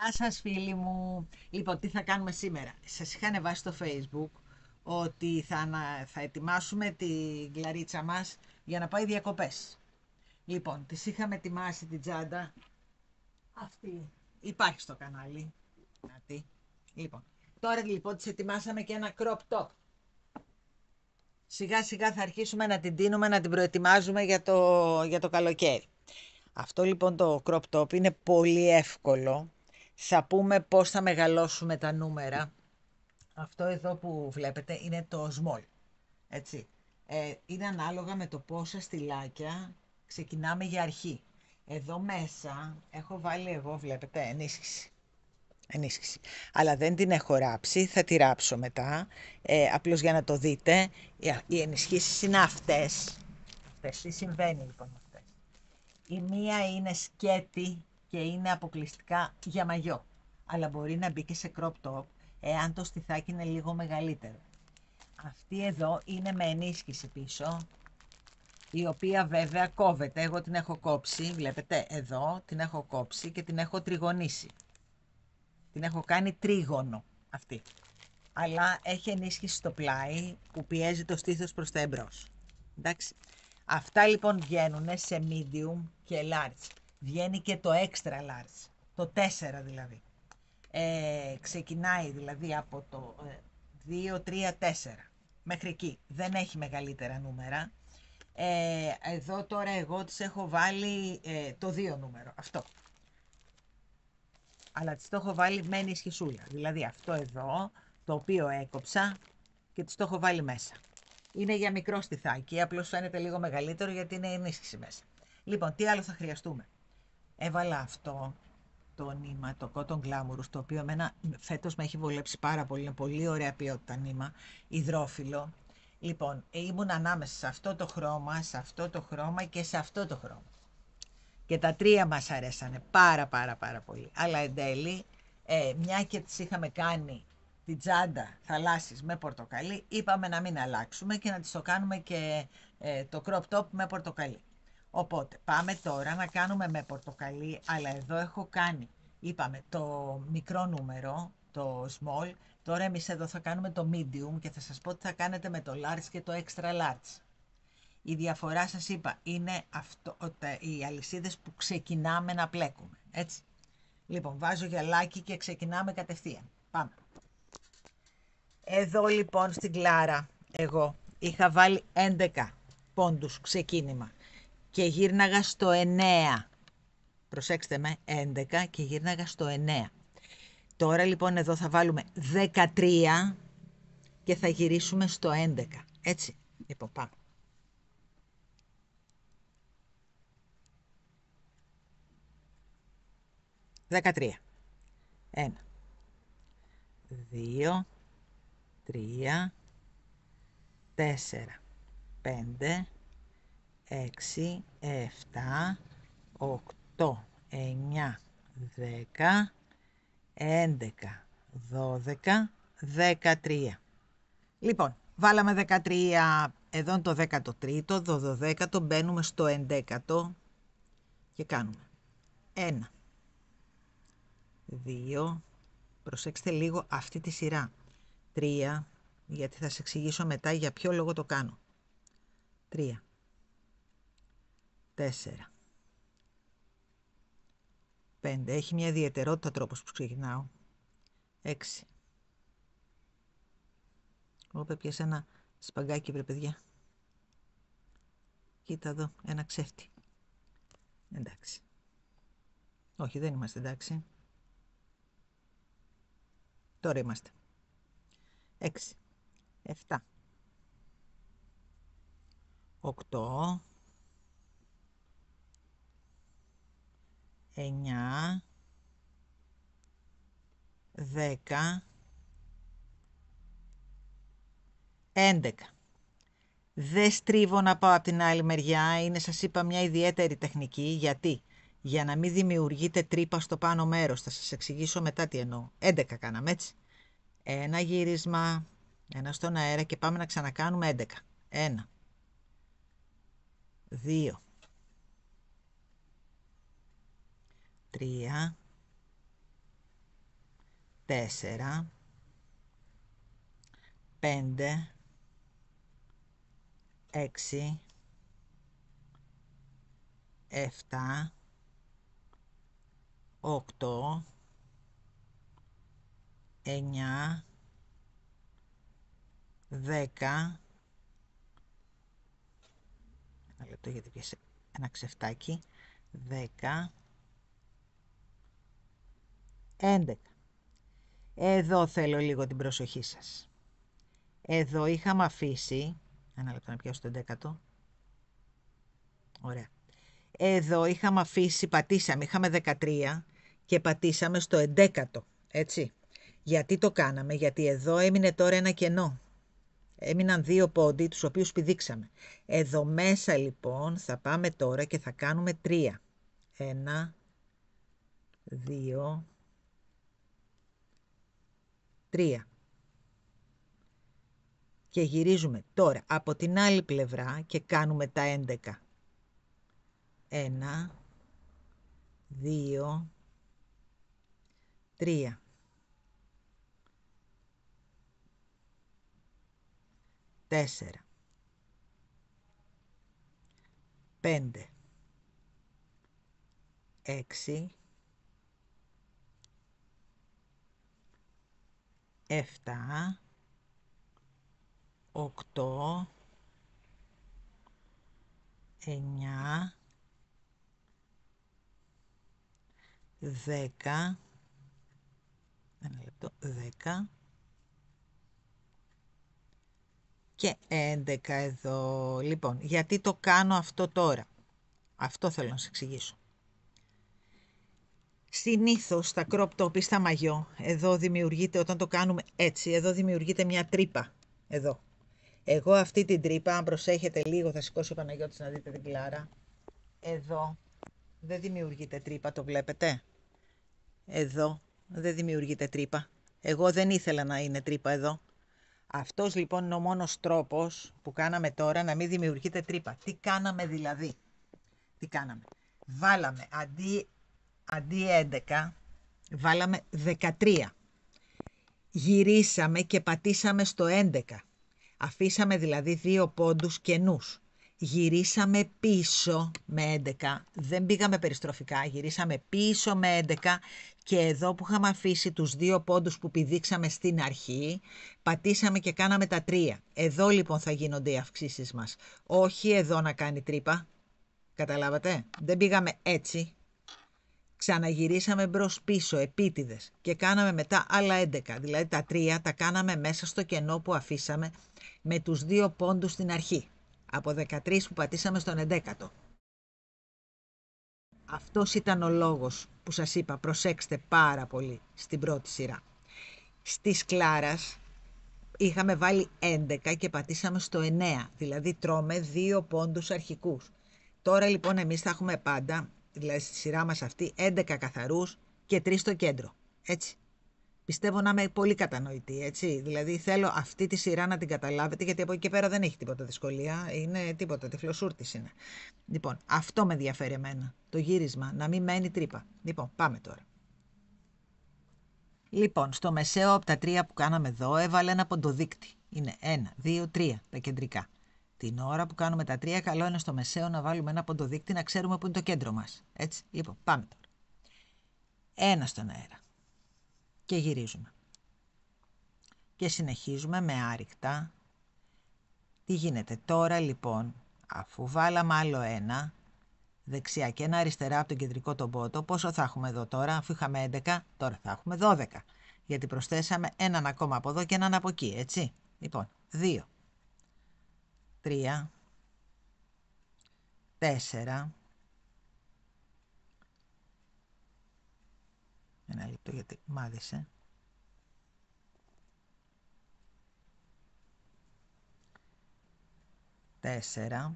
Γεια σας φίλοι μου. Λοιπόν, τι θα κάνουμε σήμερα. Σας είχα ανεβάσει στο Facebook ότι θα ετοιμάσουμε τη γλαρίτσα μας για να πάει διακοπές. Λοιπόν, τις είχαμε ετοιμάσει την τσάντα. Αυτή υπάρχει στο κανάλι. Αυτή. Λοιπόν, τώρα λοιπόν τις ετοιμάσαμε και ένα crop top. Σιγά σιγά θα αρχίσουμε να την τίνουμε, να την προετοιμάζουμε για το καλοκαίρι. Αυτό λοιπόν το crop top είναι πολύ εύκολο. Θα πούμε πώς θα μεγαλώσουμε τα νούμερα. Αυτό εδώ που βλέπετε είναι το small, έτσι. Είναι ανάλογα με το πόσα στυλάκια ξεκινάμε για αρχή. Εδώ μέσα έχω βάλει εγώ, βλέπετε, ενίσχυση. Αλλά δεν την έχω ράψει, θα τη ράψω μετά. Απλώς για να το δείτε, οι ενισχύσεις είναι αυτές. Τι συμβαίνει λοιπόν με αυτές. Η μία είναι σκέτη και είναι αποκλειστικά για μαγιό. Αλλά μπορεί να μπει και σε crop top εάν το στιθάκι είναι λίγο μεγαλύτερο. Αυτή εδώ είναι με ενίσχυση πίσω, η οποία βέβαια κόβεται. Εγώ την έχω κόψει, βλέπετε εδώ, την έχω κόψει και την έχω τριγωνίσει. Την έχω κάνει τρίγωνο αυτή. Αλλά έχει ενίσχυση στο πλάι που πιέζει το στήθος προς τα εμπρός. Εντάξει. Αυτά λοιπόν βγαίνουν σε medium και large. Βγαίνει και το extra large, το 4 δηλαδή. Ξεκινάει δηλαδή από το 2, 3, 4 μέχρι εκεί. Δεν έχει μεγαλύτερα νούμερα. Εδώ τώρα εγώ τις έχω βάλει το 2 νούμερο, αυτό. Αλλά τις το έχω βάλει με ενισχυσούλα. Δηλαδή αυτό εδώ, το οποίο έκοψα και τις το έχω βάλει μέσα. Είναι για μικρό στιθάκι, απλώς φαίνεται λίγο μεγαλύτερο γιατί είναι ενίσχυση μέσα. Λοιπόν, τι άλλο θα χρειαστούμε. Έβαλα αυτό το νήμα, το Cotton Glamorous, το οποίο εμένα φέτος με έχει βολέψει πάρα πολύ. Είναι πολύ ωραία ποιότητα νήμα, υδρόφυλλο. Λοιπόν, ήμουν ανάμεσα σε αυτό το χρώμα, σε αυτό το χρώμα και σε αυτό το χρώμα. Και τα τρία μας αρέσανε πάρα πολύ. Αλλά εν τέλει, μια και τις είχαμε κάνει την τσάντα θαλάσσης με πορτοκαλί, είπαμε να μην αλλάξουμε και να τις το κάνουμε και το crop top με πορτοκαλί. Οπότε πάμε τώρα να κάνουμε με πορτοκαλί, αλλά εδώ έχω κάνει, είπαμε, το μικρό νούμερο, το small. Τώρα εμείς εδώ θα κάνουμε το medium και θα σας πω τι θα κάνετε με το large και το extra large. Η διαφορά σας είπα είναι οι αλυσίδες που ξεκινάμε να πλέκουμε, έτσι. Λοιπόν, βάζω γυαλάκι και ξεκινάμε κατευθείαν. Πάμε. Εδώ λοιπόν στην Κλάρα εγώ είχα βάλει 11 πόντους ξεκίνημα και γύρναγα στο 9. Προσέξτε με, 11 και γύρναγα στο 9. Τώρα λοιπόν εδώ θα βάλουμε 13 και θα γυρίσουμε στο 11. Έτσι, λοιπόν πάμε. 13. 1, 2, 3, 4, 5, 6, 7, 8, 9, 10, 11, 12, 13. Λοιπόν, βάλαμε 13, εδώ είναι το 13ο, το 12ο, μπαίνουμε στο 11ο και κάνουμε 1, 2, προσέξτε λίγο αυτή τη σειρά, 3, γιατί θα σας εξηγήσω μετά για ποιο λόγο το κάνω. 3, 4, 5, έχει μια ιδιαιτερότητα τρόπος που ξεκινάω. 6. Όπε πιάσε ένα σπαγκάκι βρε παιδιά. Κοίτα εδώ, ένα ξέφτη. Εντάξει. Όχι, δεν είμαστε εντάξει. Τώρα είμαστε. 6, 7, 8, 9, 10, 11. Δεν στρίβω να πάω από την άλλη μεριά, είναι σας είπα μια ιδιαίτερη τεχνική. Γιατί? Για να μην δημιουργείτε τρύπα στο πάνω μέρος. Θα σας εξηγήσω μετά τι εννοώ. 11 κάναμε, έτσι. Ένα γύρισμα, ένα στον αέρα και πάμε να ξανακάνουμε 11. 1, 2, 3, 4, 5, 6, 7, 8, 9, 10, ένα λεπτό γιατί πιάσε ένα ξεφτάκι, 10, 11. Εδώ θέλω λίγο την προσοχή σας. Εδώ είχαμε αφήσει, ένα λεπτό να πιάσω το 11ο. Ωραία. Εδώ είχαμε αφήσει, πατήσαμε, είχαμε 13 και πατήσαμε στο 11ο, έτσι. Γιατί το κάναμε, γιατί εδώ έμεινε τώρα ένα κενό. Έμειναν 2 πόντοι, τους οποίους πηδήξαμε. Εδώ μέσα λοιπόν θα πάμε τώρα και θα κάνουμε 3. 1, 2, 3. Και γυρίζουμε τώρα από την άλλη πλευρά και κάνουμε τα 11. 1, 2, 3. 4, 5, 6, 7, 8, 9, 10, ένα λεπτό, 10 και 11 εδώ. Λοιπόν, γιατί το κάνω αυτό τώρα? Αυτό θέλω να σας εξηγήσω. Συνήθως στα crop top ή στα μαγιό, εδώ δημιουργείται, όταν το κάνουμε έτσι, εδώ δημιουργείται μια τρύπα, εδώ. Εγώ αυτή την τρύπα, αν προσέχετε λίγο, θα σηκώσει ο Παναγιώτης να δείτε την Κλάρα. Εδώ δεν δημιουργείται τρύπα, το βλέπετε? Εδώ δεν δημιουργείται τρύπα. Εγώ δεν ήθελα να είναι τρύπα εδώ. Αυτός λοιπόν είναι ο μόνος τρόπος που κάναμε τώρα να μην δημιουργείται τρύπα. Τι κάναμε δηλαδή? Τι κάναμε? Βάλαμε αντί 11, βάλαμε 13. Γυρίσαμε και πατήσαμε στο 11. Αφήσαμε δηλαδή 2 πόντους κενούς. Γυρίσαμε πίσω με 11. Δεν πήγαμε περιστροφικά, γυρίσαμε πίσω με 11 και εδώ που είχαμε αφήσει τους 2 πόντους που πηδήξαμε στην αρχή, πατήσαμε και κάναμε τα 3. Εδώ λοιπόν θα γίνονται οι αυξήσεις μας. Όχι εδώ να κάνει τρύπα. Καταλάβατε? Δεν πήγαμε έτσι. Ξαναγυρίσαμε μπρος πίσω, επίτηδες, και κάναμε μετά άλλα 11. Δηλαδή τα 3 τα κάναμε μέσα στο κενό που αφήσαμε με τους 2 πόντους στην αρχή. Από 13 που πατήσαμε στον 11ο. Αυτός ήταν ο λόγος που σας είπα, προσέξτε πάρα πολύ στην πρώτη σειρά. Στις Κλάρας είχαμε βάλει 11 και πατήσαμε στο 9, δηλαδή τρώμε 2 πόντους αρχικούς. Τώρα λοιπόν εμείς θα έχουμε πάντα, δηλαδή στη σειρά μας αυτή, 11 καθαρούς και 3 στο κέντρο, έτσι. Πιστεύω να είμαι πολύ κατανοητή, έτσι. Δηλαδή θέλω αυτή τη σειρά να την καταλάβετε, γιατί από εκεί και πέρα δεν έχει τίποτα δυσκολία, είναι τίποτα, τυφλοσούρτης είναι. Λοιπόν, αυτό με ενδιαφέρει εμένα, το γύρισμα, να μην μένει τρύπα. Λοιπόν, πάμε τώρα. Λοιπόν, στο μεσαίο από τα 3 που κάναμε εδώ έβαλε ένα ποντοδείκτη. Είναι 1, 2, 3 τα κεντρικά. Την ώρα που κάνουμε τα 3, καλό είναι στο μεσαίο να βάλουμε ένα ποντοδείκτη να ξέρουμε που είναι το κέντρο μας. Έτσι, λοιπόν, πάμε τώρα. 1 στον αέρα. Και γυρίζουμε. Και συνεχίζουμε με άρρηκτα. Τι γίνεται τώρα λοιπόν, αφού βάλαμε άλλο 1, δεξιά και ένα αριστερά από τον κεντρικό τον πότο, πόσο θα έχουμε εδώ τώρα? Αφού είχαμε 11, τώρα θα έχουμε 12. Γιατί προσθέσαμε έναν ακόμα από εδώ και έναν από εκεί, έτσι. Λοιπόν, 2, 3, 4, ένα λεπτό γιατί μάδισε. 4,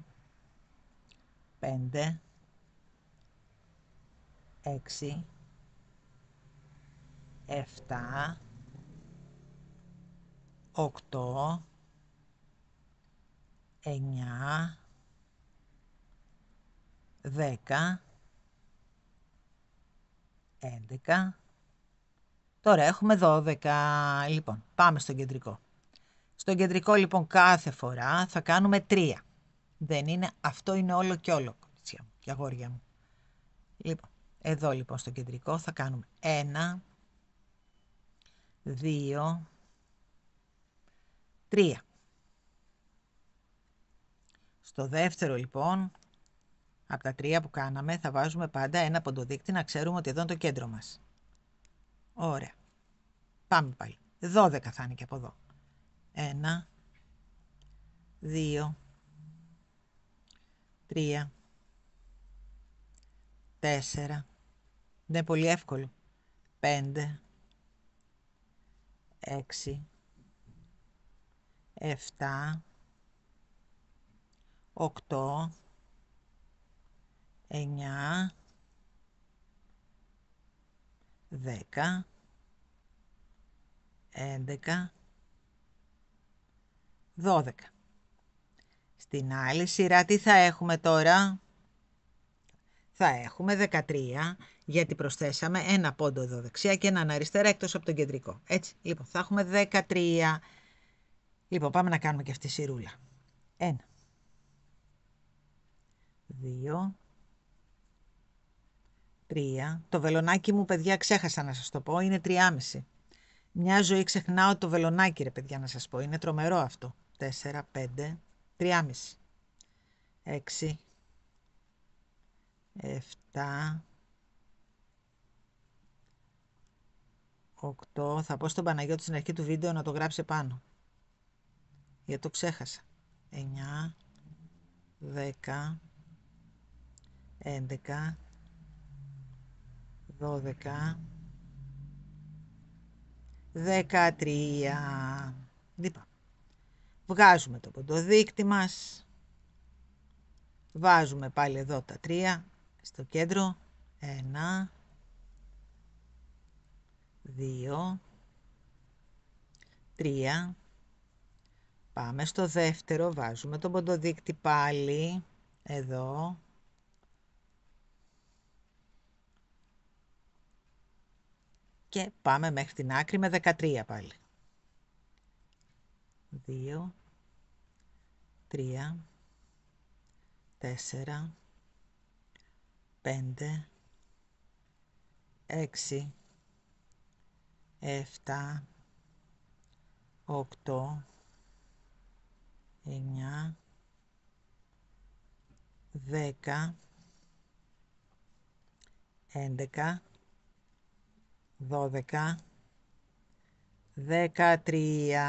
5, 6, 7, 8, 9, 10, 11, Τώρα έχουμε 12. Λοιπόν, πάμε στον κεντρικό. Στον κεντρικό λοιπόν κάθε φορά θα κάνουμε 3. Δεν είναι, αυτό είναι όλο και όλο, κορίτσια μου και αγόρια μου. Λοιπόν, εδώ λοιπόν στο κεντρικό θα κάνουμε 1, 2, 3. Στο δεύτερο λοιπόν, από τα 3 που κάναμε, θα βάζουμε πάντα ένα ποντοδείκτη να ξέρουμε ότι εδώ είναι το κέντρο μας. Ωραία. Πάμε πάλι. 12 θα είναι και από εδώ. 1, 2, 3, 4. Είναι πολύ εύκολο. 5, 6, 7, 8, 9, 10, 11, 12. Στην άλλη σειρά τι θα έχουμε τώρα? Θα έχουμε 13, γιατί προσθέσαμε ένα πόντο εδώ δεξιά και έναν αριστερά εκτός από τον κεντρικό. Έτσι, λοιπόν, θα έχουμε 13. Λοιπόν, πάμε να κάνουμε και αυτή τη σειρούλα. 1, 2, 3. Το βελονάκι μου, παιδιά, ξέχασα να σας το πω, είναι 3,5. Μια ζωή ξεχνάω το βελονάκι, ρε παιδιά, να σας πω. Είναι τρομερό αυτό. 4, 5, 3,5. 6, 7, 8. Θα πω στον Παναγιώτη στην αρχή του βίντεο να το γράψει πάνω, γιατί το ξέχασα. 9, 10, 11, 12, 13. Λοιπόν, βγάζουμε το ποντοδείκτη μας, βάζουμε πάλι εδώ τα 3 στο κέντρο. 1, 2, 3. Πάμε στο δεύτερο, βάζουμε τον ποντοδείκτη πάλι εδώ. Και πάμε μέχρι την άκρη με 13 πάλι. 2, 3, 4, 5, 6, 7, 8, 9, 10, 11, 12, 13.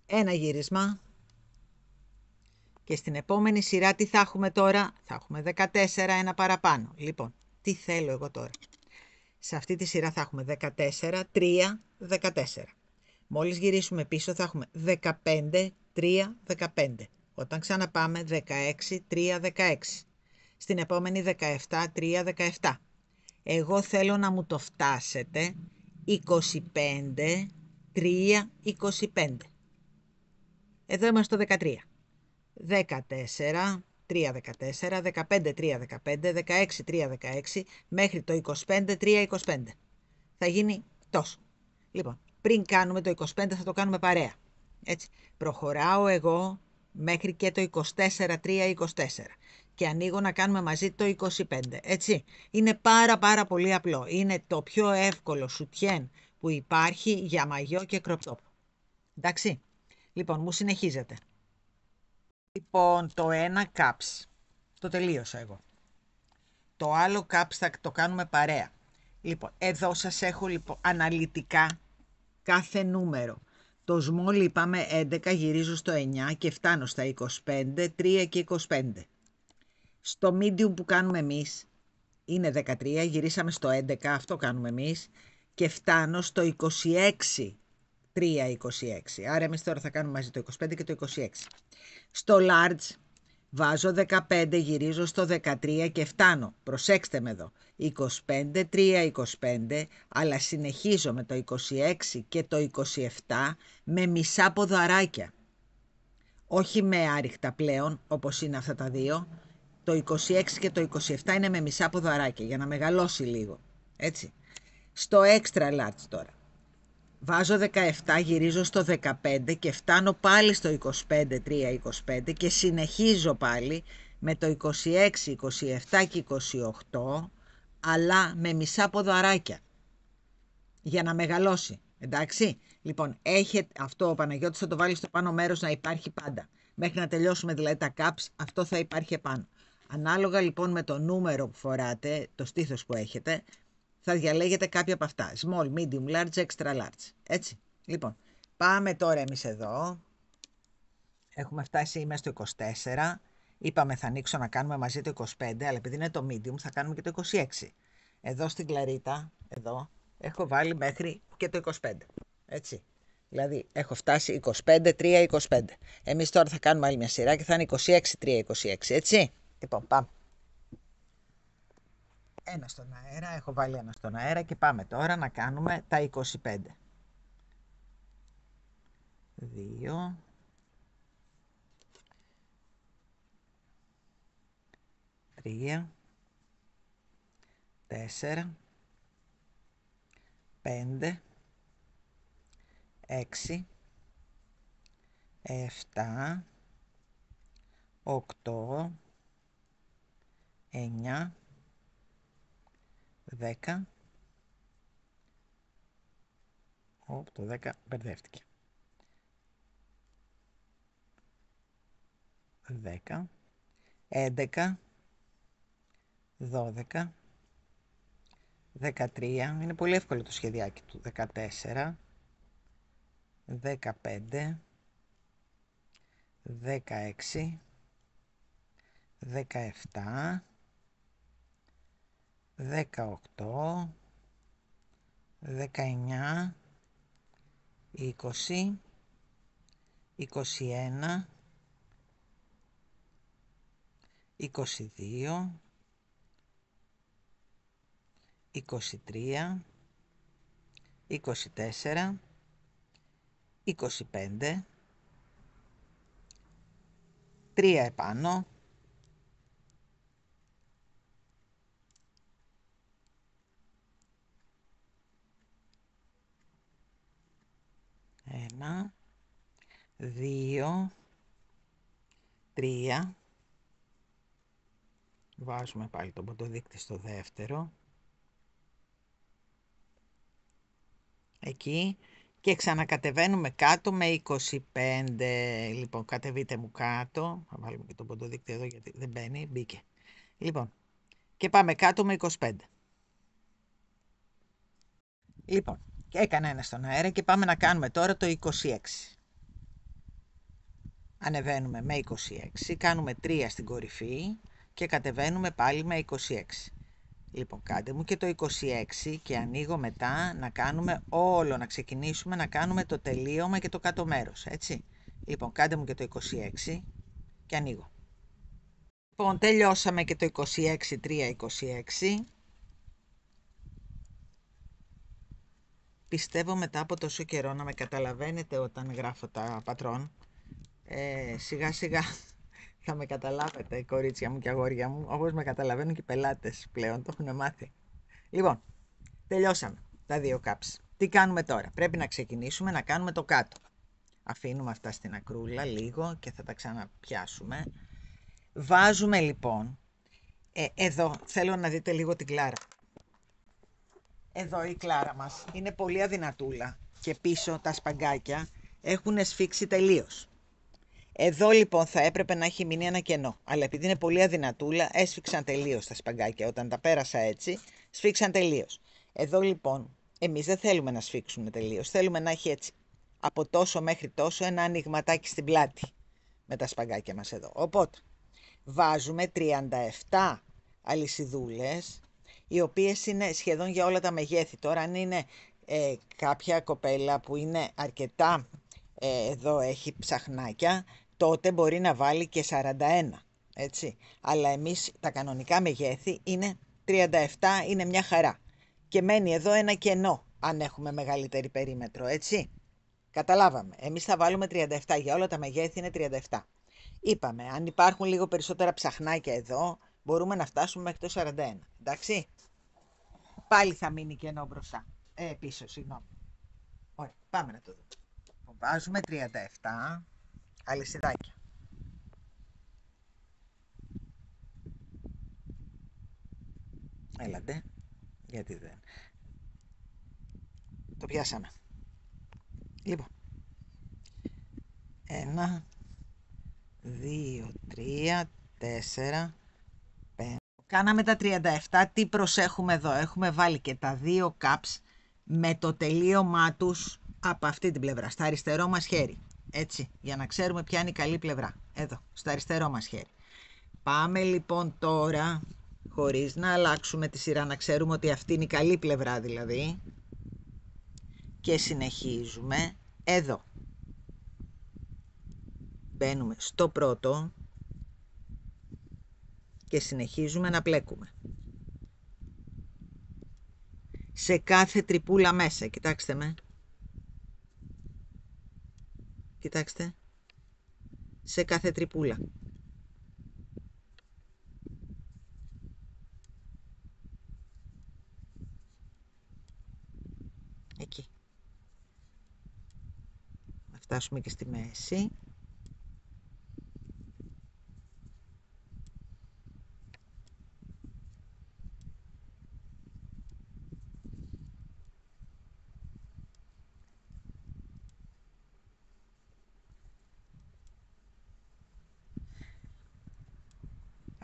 Ένα γύρισμα. Και στην επόμενη σειρά τι θα έχουμε τώρα? Θα έχουμε 14, ένα παραπάνω. Λοιπόν, τι θέλω εγώ τώρα? Σε αυτή τη σειρά θα έχουμε 14, 3, 14. Μόλις γυρίσουμε πίσω θα έχουμε 15, 3, 15. Όταν ξαναπάμε 16, 3, 16. Στην επόμενη 17, 3, 17. Εγώ θέλω να μου το φτάσετε 25, 3, 25. Εδώ είμαστε στο 13. 14, 3, 14, 15, 3, 15, 16, 3, 16, μέχρι το 25, 3, 25. Θα γίνει τόσο. Λοιπόν, πριν κάνουμε το 25 θα το κάνουμε παρέα. Έτσι, προχωράω εγώ μέχρι και το 24, 3, 24. Και ανοίγω να κάνουμε μαζί το 25, έτσι. Είναι πάρα πολύ απλό. Είναι το πιο εύκολο σουτιέν που υπάρχει για μαγιό και crop top. Εντάξει. Λοιπόν, μου συνεχίζετε. Λοιπόν, το ένα caps. Το τελείωσα εγώ. Το άλλο caps θα το κάνουμε παρέα. Λοιπόν, εδώ σας έχω λοιπόν αναλυτικά κάθε νούμερο. Το small είπαμε 11, γυρίζω στο 9 και φτάνω στα 25, 3 και 25. Στο medium που κάνουμε εμείς είναι 13, γυρίσαμε στο 11, αυτό κάνουμε εμείς, και φτάνω στο 26, 3, 26. Άρα εμείς τώρα θα κάνουμε μαζί το 25 και το 26. Στο large βάζω 15, γυρίζω στο 13 και φτάνω, προσέξτε με εδώ, 25, 3, 25, αλλά συνεχίζω με το 26 και το 27 με μισά ποδαράκια. Όχι με άριχτα πλέον, όπως είναι αυτά τα δύο. Το 26 και το 27 είναι με μισά ποδαράκια, για να μεγαλώσει λίγο. Έτσι. Στο extra large τώρα. Βάζω 17, γυρίζω στο 15 και φτάνω πάλι στο 25, 3, 25 και συνεχίζω πάλι με το 26, 27 και 28, αλλά με μισά ποδαράκια για να μεγαλώσει. Εντάξει, λοιπόν, αυτό ο Παναγιώτης θα το βάλει στο πάνω μέρος να υπάρχει πάντα. Μέχρι να τελειώσουμε δηλαδή τα caps, αυτό θα υπάρχει επάνω. Ανάλογα λοιπόν με το νούμερο που φοράτε, το στήθος που έχετε, θα διαλέγετε κάποια από αυτά. Small, medium, large, extra large. Έτσι. Λοιπόν, πάμε τώρα εμείς εδώ. Έχουμε φτάσει μέσα στο 24. Είπαμε θα ανοίξω να κάνουμε μαζί το 25, αλλά επειδή είναι το medium θα κάνουμε και το 26. Εδώ στην κλαρίτα, εδώ, έχω βάλει μέχρι και το 25. Έτσι. Δηλαδή έχω φτάσει 25, 3, 25. Εμείς τώρα θα κάνουμε άλλη μια σειρά και θα είναι 26, 3, 26. Έτσι. Λοιπόν, πάμε. Ένα στον αέρα, έχω βάλει ένα στον αέρα και πάμε τώρα να κάνουμε τα 25. 2, 3, 4, 5, 6, 7, 8, 9, 10. Το 10 μπερδεύτηκε. 10, 11, 12, 13, είναι πολύ εύκολο το σχεδιάκι του, 14, 15, 16, 17, 18, 19, 20, 21, 22, 23, 24, 25, 3 επάνω, 1, 2, 3, βάζουμε πάλι τον ποντοδείκτη στο δεύτερο, εκεί, και ξανακατεβαίνουμε κάτω με 25. Λοιπόν, κατεβείτε μου κάτω, θα βάλουμε και τον ποντοδείκτη εδώ γιατί δεν μπαίνει, μπήκε. Λοιπόν, και πάμε κάτω με 25. Λοιπόν, έκανα ένα στον αέρα και πάμε να κάνουμε τώρα το 26. Ανεβαίνουμε με 26, κάνουμε 3 στην κορυφή και κατεβαίνουμε πάλι με 26. Λοιπόν, κάντε μου και το 26 και ανοίγω μετά να κάνουμε όλο, να ξεκινήσουμε να κάνουμε το τελείωμα και το κάτω μέρος, έτσι. Λοιπόν, κάντε μου και το 26 και ανοίγω. Λοιπόν, τελειώσαμε και το 26, 3, 26. Πιστεύω μετά από τόσο καιρό να με καταλαβαίνετε όταν γράφω τα πατρόν. Σιγά σιγά θα με καταλάβετε, κορίτσια μου και αγόρια μου, όπως με καταλαβαίνουν και οι πελάτες πλέον, το έχουν μάθει. Λοιπόν, τελειώσαμε τα 2 caps. Τι κάνουμε τώρα? Πρέπει να ξεκινήσουμε να κάνουμε το κάτω. Αφήνουμε αυτά στην ακρούλα λίγο και θα τα ξαναπιάσουμε. Βάζουμε λοιπόν, εδώ θέλω να δείτε λίγο την Κλάρα. Εδώ η Κλάρα μας είναι πολύ αδυνατούλα και πίσω τα σπαγκάκια έχουν σφίξει τελείως. Εδώ λοιπόν θα έπρεπε να έχει μείνει ένα κενό, αλλά επειδή είναι πολύ αδυνατούλα έσφιξαν τελείως τα σπαγκάκια. Όταν τα πέρασα έτσι, σφίξαν τελείως. Εδώ λοιπόν εμείς δεν θέλουμε να σφίξουν τελείως, θέλουμε να έχει έτσι από τόσο μέχρι τόσο ένα ανοιγματάκι στην πλάτη με τα σπαγκάκια μας εδώ. Οπότε βάζουμε 37 αλυσιδούλες, οι οποίες είναι σχεδόν για όλα τα μεγέθη. Τώρα αν είναι κάποια κοπέλα που είναι αρκετά, εδώ έχει ψαχνάκια, τότε μπορεί να βάλει και 41, έτσι. Αλλά εμείς τα κανονικά μεγέθη είναι 37, είναι μια χαρά. Και μένει εδώ ένα κενό, αν έχουμε μεγαλύτερη περίμετρο, έτσι. Καταλάβαμε. Εμείς θα βάλουμε 37, για όλα τα μεγέθη είναι 37. Είπαμε, αν υπάρχουν λίγο περισσότερα ψαχνάκια εδώ, μπορούμε να φτάσουμε μέχρι το 41, εντάξει. πάλι θα μείνει κενό μπροστά. Πίσω, συγγνώμη. Ωραία, πάμε να το δούμε. Βάζουμε 37 αλυσιδάκια. Έλατε, γιατί δεν... Το πιάσαμε. Λοιπόν, 1, 2, 3, 4, 5. Κάναμε τα 37, τι προσέχουμε εδώ? Έχουμε βάλει και τα 2 caps με το τελείωμά τους από αυτή την πλευρά, στα αριστερό μας χέρι. Έτσι, για να ξέρουμε ποια είναι η καλή πλευρά. Εδώ, στα αριστερό μας χέρι. Πάμε λοιπόν τώρα, χωρίς να αλλάξουμε τη σειρά, να ξέρουμε ότι αυτή είναι η καλή πλευρά δηλαδή. Και συνεχίζουμε εδώ. Μπαίνουμε στο πρώτο και συνεχίζουμε να πλέκουμε. Σε κάθε τρυπούλα μέσα, κοιτάξτε με. Κοιτάξτε. Σε κάθε τρυπούλα. Εκεί. Να φτάσουμε και στη μέση.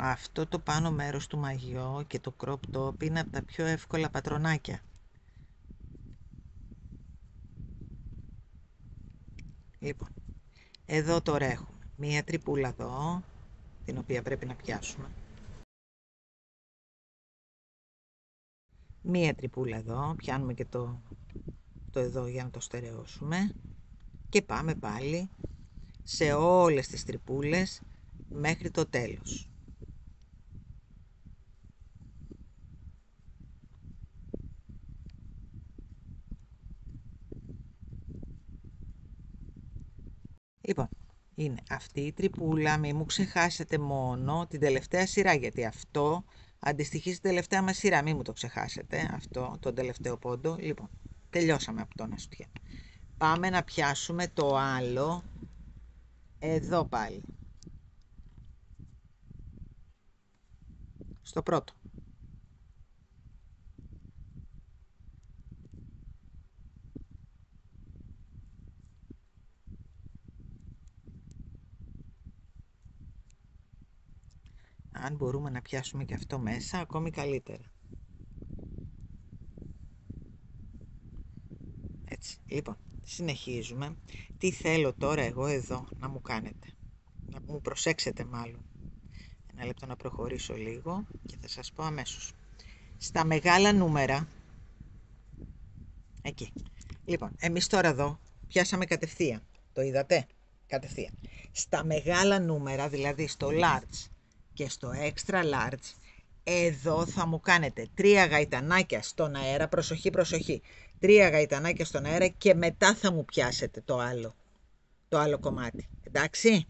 Αυτό το πάνω μέρος του μαγιό και το crop top είναι από τα πιο εύκολα πατρονάκια. Λοιπόν, εδώ τώρα έχουμε μία τρυπούλα εδώ, την οποία πρέπει να πιάσουμε. Μία τρυπούλα εδώ, πιάνουμε και το εδώ για να το στερεώσουμε. Και πάμε πάλι σε όλες τις τρυπούλες μέχρι το τέλος. Λοιπόν, είναι αυτή η τρυπούλα, μην μου ξεχάσετε μόνο την τελευταία σειρά, γιατί αυτό αντιστοιχεί στην τελευταία μας σειρά, μην μου το ξεχάσετε, αυτό, τον τελευταίο πόντο. Λοιπόν, τελειώσαμε από τον αστιέ. Πάμε να πιάσουμε το άλλο, εδώ πάλι, στο πρώτο. Αν μπορούμε να πιάσουμε και αυτό μέσα, ακόμη καλύτερα. Έτσι, λοιπόν, συνεχίζουμε. Τι θέλω τώρα εγώ εδώ να μου κάνετε? Να μου προσέξετε μάλλον. Ένα λεπτό να προχωρήσω λίγο και θα σας πω αμέσως. Στα μεγάλα νούμερα, εκεί. Λοιπόν, εμείς τώρα εδώ πιάσαμε κατευθείαν. Το είδατε? Κατευθείαν. Στα μεγάλα νούμερα, δηλαδή στο large και στο extra large, εδώ θα μου κάνετε 3 γαϊτανάκια στον αέρα, προσοχή, προσοχή, 3 γαϊτανάκια στον αέρα και μετά θα μου πιάσετε το άλλο κομμάτι, εντάξει?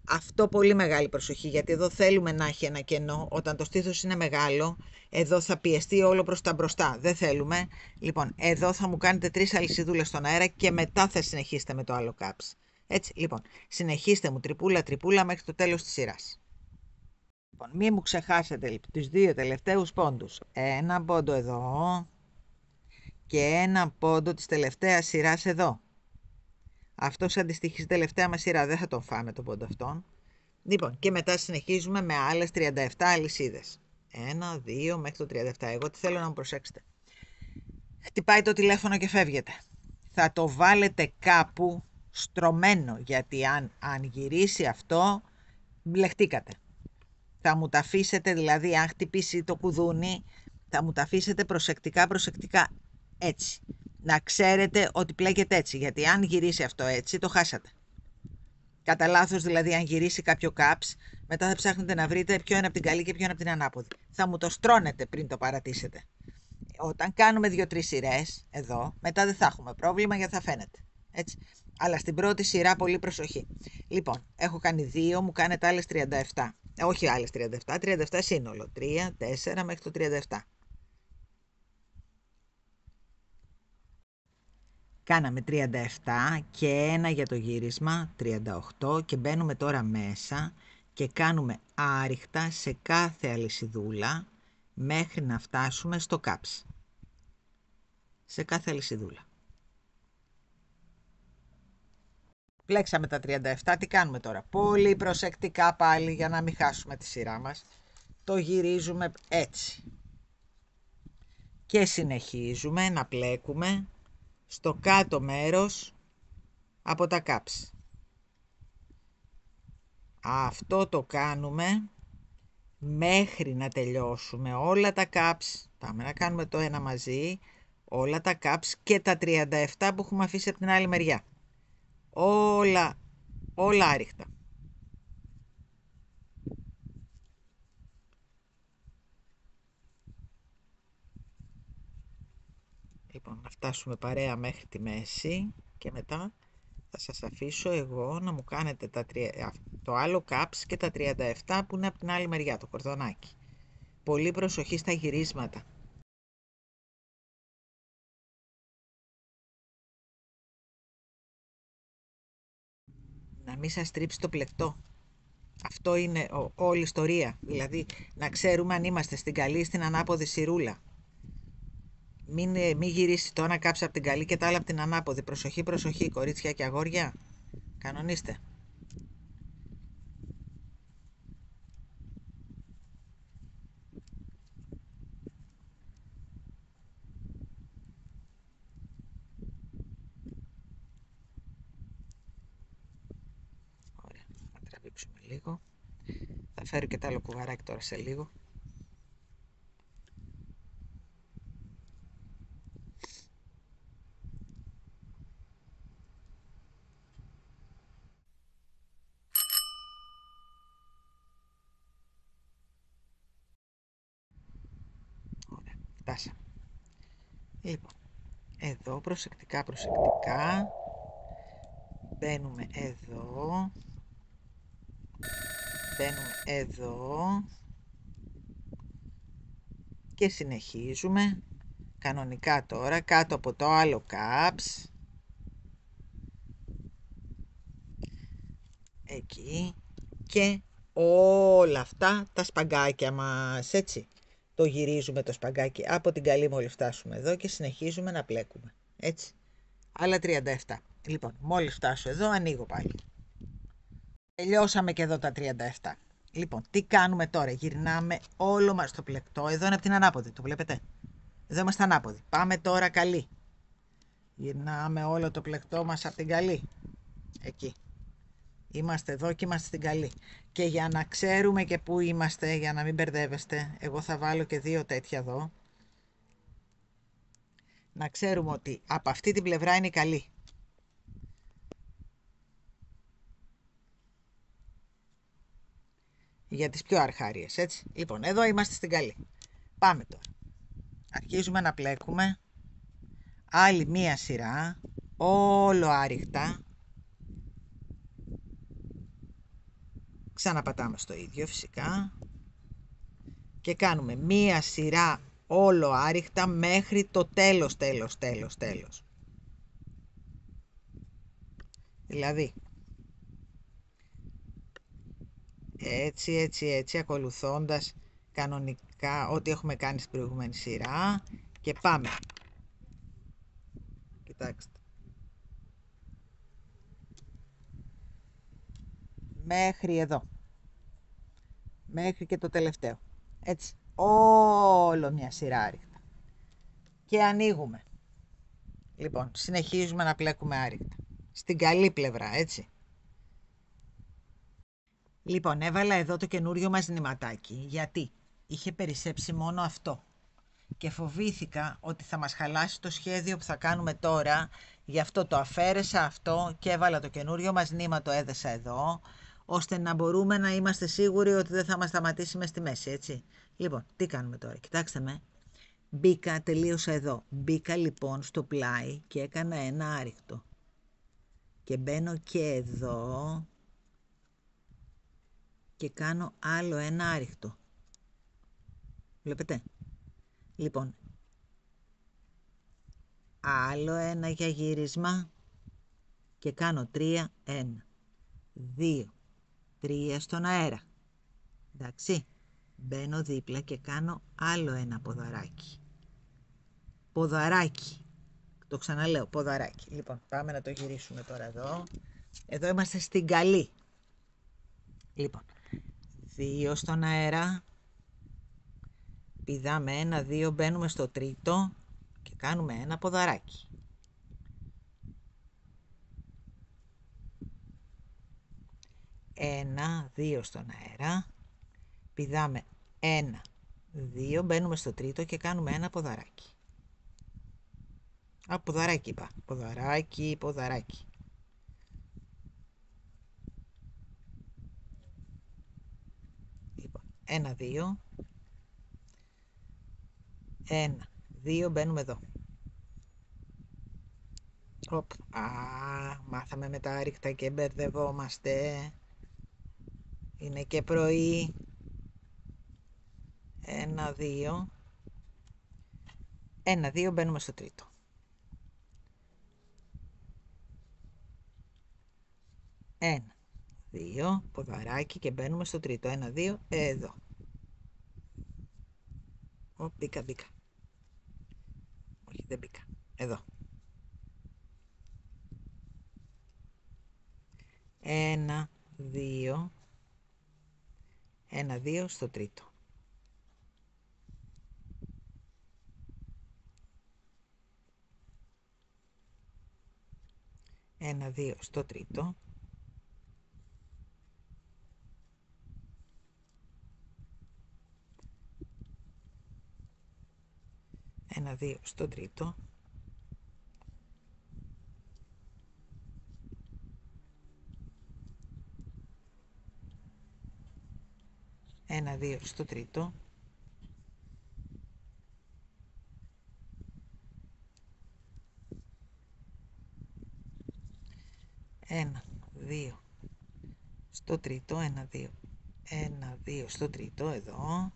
Αυτό πολύ μεγάλη προσοχή, γιατί εδώ θέλουμε να έχει ένα κενό, όταν το στήθος είναι μεγάλο, εδώ θα πιεστεί όλο προς τα μπροστά, δεν θέλουμε. Λοιπόν, εδώ θα μου κάνετε 3 αλυσιδούλες στον αέρα και μετά θα συνεχίσετε με το άλλο caps. Έτσι, λοιπόν, συνεχίστε μου τρυπούλα τρυπούλα μέχρι το τέλος της σειράς. Λοιπόν, μην μου ξεχάσετε τους 2 τελευταίους πόντους. Ένα πόντο εδώ και ένα πόντο της τελευταίας σειράς εδώ. Αυτός αντιστοιχεί στην τελευταία μας σειρά, δεν θα τον φάμε τον πόντο αυτόν. Λοιπόν, και μετά συνεχίζουμε με άλλες 37 αλυσίδες. 1, 2 μέχρι το 37. Εγώ τι θέλω να μου προσέξετε? Χτυπάει το τηλέφωνο και φεύγετε. Θα το βάλετε κάπου στρωμένο, γιατί αν γυρίσει αυτό, μπλεχτήκατε. Θα μου τα αφήσετε, δηλαδή αν χτυπήσει το κουδούνι, θα μου τα αφήσετε προσεκτικά, έτσι. Να ξέρετε ότι πλέκεται έτσι, γιατί αν γυρίσει αυτό έτσι, το χάσατε. Κατά λάθος, δηλαδή, αν γυρίσει κάποιο caps, μετά θα ψάχνετε να βρείτε ποιο είναι από την καλή και ποιο είναι από την ανάποδη. Θα μου το στρώνετε πριν το παρατήσετε. Όταν κάνουμε 2-3 σειρές, εδώ, μετά δεν θα έχουμε πρόβλημα γιατί θα φαίνεται. Έτσι. Αλλά στην πρώτη σειρά πολύ προσοχή. Λοιπόν, έχω κάνει 2, μου κάνετε άλλες 37. Όχι άλλες 37, 37 σύνολο. 3, 4 μέχρι το 37. Κάναμε 37 και ένα για το γύρισμα, 38 και μπαίνουμε τώρα μέσα και κάνουμε άριχτα σε κάθε αλυσιδούλα μέχρι να φτάσουμε στο κάψ. Σε κάθε αλυσιδούλα. Πλέξαμε τα 37, τι κάνουμε τώρα? Πολύ προσεκτικά πάλι για να μην χάσουμε τη σειρά μας. Το γυρίζουμε έτσι. Και συνεχίζουμε να πλέκουμε στο κάτω μέρος από τα κάψ. Αυτό το κάνουμε μέχρι να τελειώσουμε όλα τα κάψ. Πάμε να κάνουμε το ένα μαζί, όλα τα κάψ και τα 37 που έχουμε αφήσει από την άλλη μεριά. Όλα άριχτα. Λοιπόν, να φτάσουμε παρέα μέχρι τη μέση και μετά θα σας αφήσω εγώ να μου κάνετε το άλλο κάψ και τα 37 που είναι από την άλλη μεριά, το κορδονάκι. Πολύ προσοχή στα γυρίσματα. Να μην σας τρίψει το πλεκτό. Αυτό είναι όλη η ιστορία. Δηλαδή, να ξέρουμε αν είμαστε στην καλή ή στην ανάποδη σειρούλα. Μην γυρίσει το ένα κάψα από την καλή και τα άλλα από την ανάποδη. Προσοχή, προσοχή, κορίτσια και αγόρια. Κανονίστε. Ωραία, να τραβήξουμε λίγο. Θα φέρω και το άλλο κουβαράκι τώρα σε λίγο. Ωραία, φτάσαμε. Λοιπόν, εδώ προσεκτικά, μπαίνουμε εδώ, και συνεχίζουμε κανονικά τώρα κάτω από το άλλο κάψ, εκεί, και όλα αυτά τα σπαγκάκια μας, έτσι. Το γυρίζουμε το σπαγκάκι από την καλή μόλις φτάσουμε εδώ και συνεχίζουμε να πλέκουμε, έτσι. Άλλα 37. Λοιπόν, μόλις φτάσω εδώ ανοίγω πάλι. Τελειώσαμε και εδώ τα 37. Λοιπόν, τι κάνουμε τώρα? Γυρνάμε όλο μας το πλεκτό. Εδώ είναι από την ανάποδη, το βλέπετε? Εδώ είμαστε ανάποδοι. Πάμε τώρα καλή. Γυρνάμε όλο το πλεκτό μας από την καλή. Εκεί. Είμαστε εδώ και είμαστε στην καλή. Και για να ξέρουμε και πού είμαστε, για να μην μπερδεύεστε, εγώ θα βάλω και 2 τέτοια εδώ. Να ξέρουμε ότι από αυτή την πλευρά είναι η καλή. Για τις πιο αρχάριες, έτσι. Λοιπόν, εδώ είμαστε στην καλή. Πάμε τώρα. Αρχίζουμε να πλέκουμε. Άλλη μία σειρά. Όλο άριχτα. Ξαναπατάμε στο ίδιο φυσικά. Και κάνουμε μία σειρά όλο άριχτα μέχρι το τέλος. Δηλαδή, έτσι, ακολουθώντας κανονικά ό,τι έχουμε κάνει στην προηγούμενη σειρά. Και πάμε. Κοιτάξτε. Μέχρι εδώ. Μέχρι και το τελευταίο. Έτσι. Όλο μια σειρά άριχτα. Και ανοίγουμε. Λοιπόν, συνεχίζουμε να πλέκουμε άριχτα. Στην καλή πλευρά, έτσι. Λοιπόν, έβαλα εδώ το καινούριο μας νηματάκι. Γιατί είχε περισσέψει μόνο αυτό. Και φοβήθηκα ότι θα μας χαλάσει το σχέδιο που θα κάνουμε τώρα. Γι' αυτό το αφαίρεσα αυτό και έβαλα το καινούριο μας νήμα, το έδεσα εδώ, ώστε να μπορούμε να είμαστε σίγουροι ότι δεν θα μας σταματήσει μες στη μέση, έτσι. Λοιπόν, τι κάνουμε τώρα? Κοιτάξτε με. Τελείωσα εδώ. Μπήκα λοιπόν στο πλάι και έκανα ένα άριχτο. Και μπαίνω και εδώ και κάνω άλλο ένα άριχτο. Βλέπετε? Λοιπόν, άλλο ένα για γύρισμα και κάνω 3, 1, 2, 3 στον αέρα. Εντάξει, μπαίνω δίπλα και κάνω άλλο ένα ποδαράκι. Ποδαράκι, το ξαναλέω, ποδαράκι. Λοιπόν, πάμε να το γυρίσουμε τώρα εδώ. Εδώ είμαστε στην καλή. Λοιπόν, 2 στον αέρα, πηδάμε 1, 2, μπαίνουμε στο τρίτο και κάνουμε ένα ποδαράκι. 1, 2 στον αέρα, πηδάμε 1, 2, μπαίνουμε στο τρίτο και κάνουμε ένα ποδαράκι. Ποδαράκι είπα, ποδαράκι, ποδαράκι. Λοιπόν, 1, 2, 1, 2, μπαίνουμε εδώ. Μάθαμε με τα ρίχτα και μπερδευόμαστε. Είναι και πρωί. 1, 2. 1, 2, μπαίνουμε στο τρίτο. 1, 2, ποδαράκι και μπαίνουμε στο τρίτο. 1, 2, εδώ. Μπήκα. Όχι, δεν μπήκα. Εδώ. 1, 2. 1, 2 στο τρίτο. 1, 2 στο τρίτο. 1, 2 στο τρίτο. 1, 2 στο τρίτο. 1, 2 στο τρίτο. 1, 2. 1, 2 στο τρίτο, εδώ.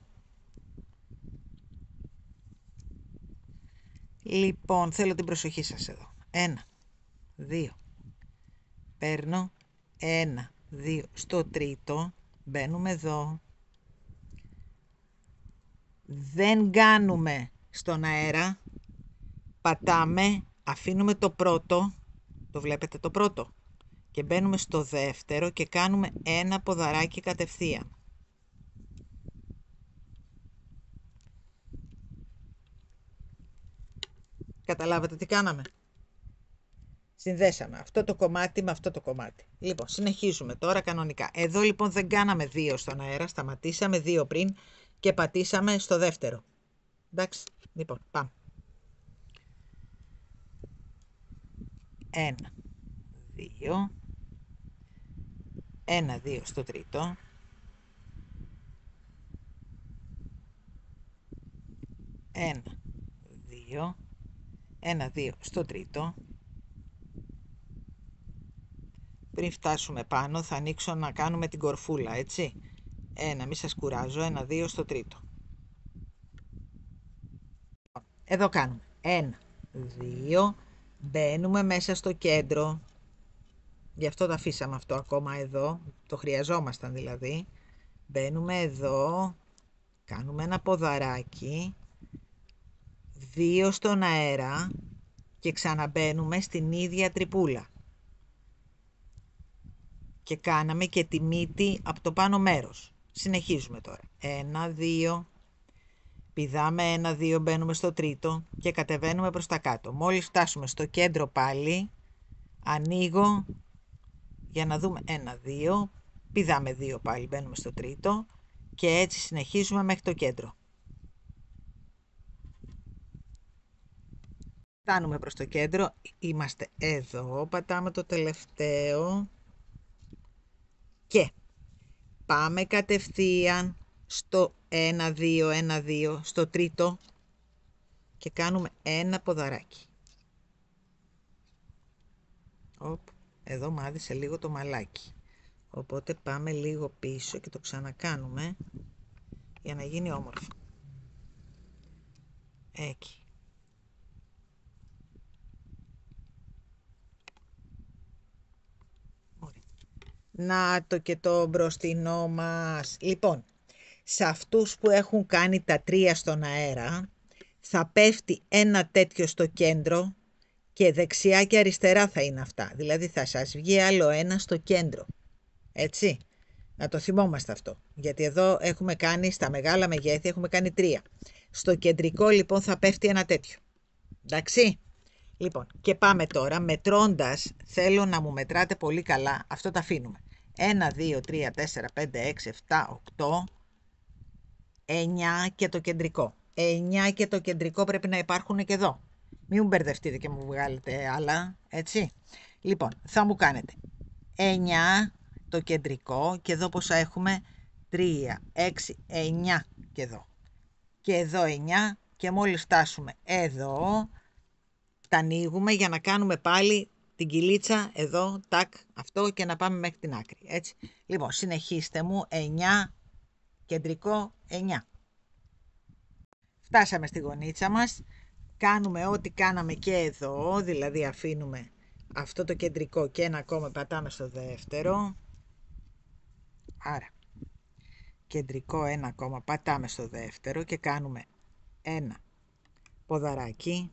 Λοιπόν, θέλω την προσοχή σας εδώ. 1, 2. Παίρνω 1, 2 στο τρίτο. Μπαίνουμε εδώ. Δεν κάνουμε στον αέρα. Πατάμε, αφήνουμε το πρώτο. Το βλέπετε το πρώτο. Και μπαίνουμε στο δεύτερο και κάνουμε ένα ποδαράκι κατευθείαν. Καταλάβατε τι κάναμε? Συνδέσαμε αυτό το κομμάτι με αυτό το κομμάτι. Λοιπόν, συνεχίζουμε τώρα κανονικά. Εδώ λοιπόν δεν κάναμε 2 στον αέρα, σταματήσαμε 2 πριν και πατήσαμε στο δεύτερο. Εντάξει, λοιπόν, πάμε. 1, 2. 1, 2 στο τρίτο. 1, 2. 1, 2 στο τρίτο. Πριν φτάσουμε πάνω θα ανοίξω να κάνουμε την κορφούλα, έτσι. 1, μη σας κουράζω. 1, 2 στο τρίτο. Εδώ κάνουμε 1, 2. Μπαίνουμε μέσα στο κέντρο. Γι' αυτό το αφήσαμε αυτό ακόμα εδώ. Το χρειαζόμασταν δηλαδή. Μπαίνουμε εδώ. Κάνουμε ένα ποδαράκι. 2 στον αέρα. Και ξαναμπαίνουμε στην ίδια τρυπούλα. Και κάναμε και τη μύτη από το πάνω μέρος. Συνεχίζουμε τώρα. 1, 2. Πηδάμε 1, 2, μπαίνουμε στο τρίτο και κατεβαίνουμε προς τα κάτω. Μόλις φτάσουμε στο κέντρο πάλι, ανοίγω για να δούμε 1, 2. Πηδάμε 2 πάλι, μπαίνουμε στο τρίτο και έτσι συνεχίζουμε μέχρι το κέντρο. Φτάνουμε προς το κέντρο, είμαστε εδώ, πατάμε το τελευταίο και πάμε κατευθείαν στο 1, 2, 1, 2, στο τρίτο και κάνουμε ένα ποδαράκι. Εδώ μάδισε λίγο το μαλάκι. Οπότε πάμε λίγο πίσω και το ξανακάνουμε για να γίνει όμορφο. Εκεί. Να το και το μπροστινό μας. Λοιπόν, σε αυτούς που έχουν κάνει τα 3 στον αέρα, θα πέφτει ένα τέτοιο στο κέντρο και δεξιά και αριστερά θα είναι αυτά. Δηλαδή θα σας βγει άλλο ένα στο κέντρο. Έτσι. Να το θυμόμαστε αυτό. Γιατί εδώ έχουμε κάνει, στα μεγάλα μεγέθη έχουμε κάνει 3. Στο κεντρικό λοιπόν θα πέφτει ένα τέτοιο. Εντάξει. Λοιπόν, και πάμε τώρα, μετρώντας, θέλω να μου μετράτε πολύ καλά, αυτό το αφήνουμε. 1, 2, 3, 4, 5, 6, 7, 8, 9 και το κεντρικό. 9 και το κεντρικό πρέπει να υπάρχουν και εδώ. Μην μου μπερδευτείτε και μου βγάλετε άλλα, έτσι. Λοιπόν, θα μου κάνετε 9 το κεντρικό και εδώ πόσα έχουμε 3, 6, 9 και εδώ. Και εδώ 9 και μόλις φτάσουμε εδώ, τα ανοίγουμε για να κάνουμε πάλι την κυλίτσα εδώ, τάκ, αυτό και να πάμε μέχρι την άκρη, έτσι. Λοιπόν, συνεχίστε μου, 9, κεντρικό, 9. Φτάσαμε στη γωνίτσα μας, κάνουμε ό,τι κάναμε και εδώ, δηλαδή αφήνουμε αυτό το κεντρικό και ένα ακόμα πατάμε στο δεύτερο. Άρα, κεντρικό ένα ακόμα πατάμε στο δεύτερο και κάνουμε ένα ποδαράκι,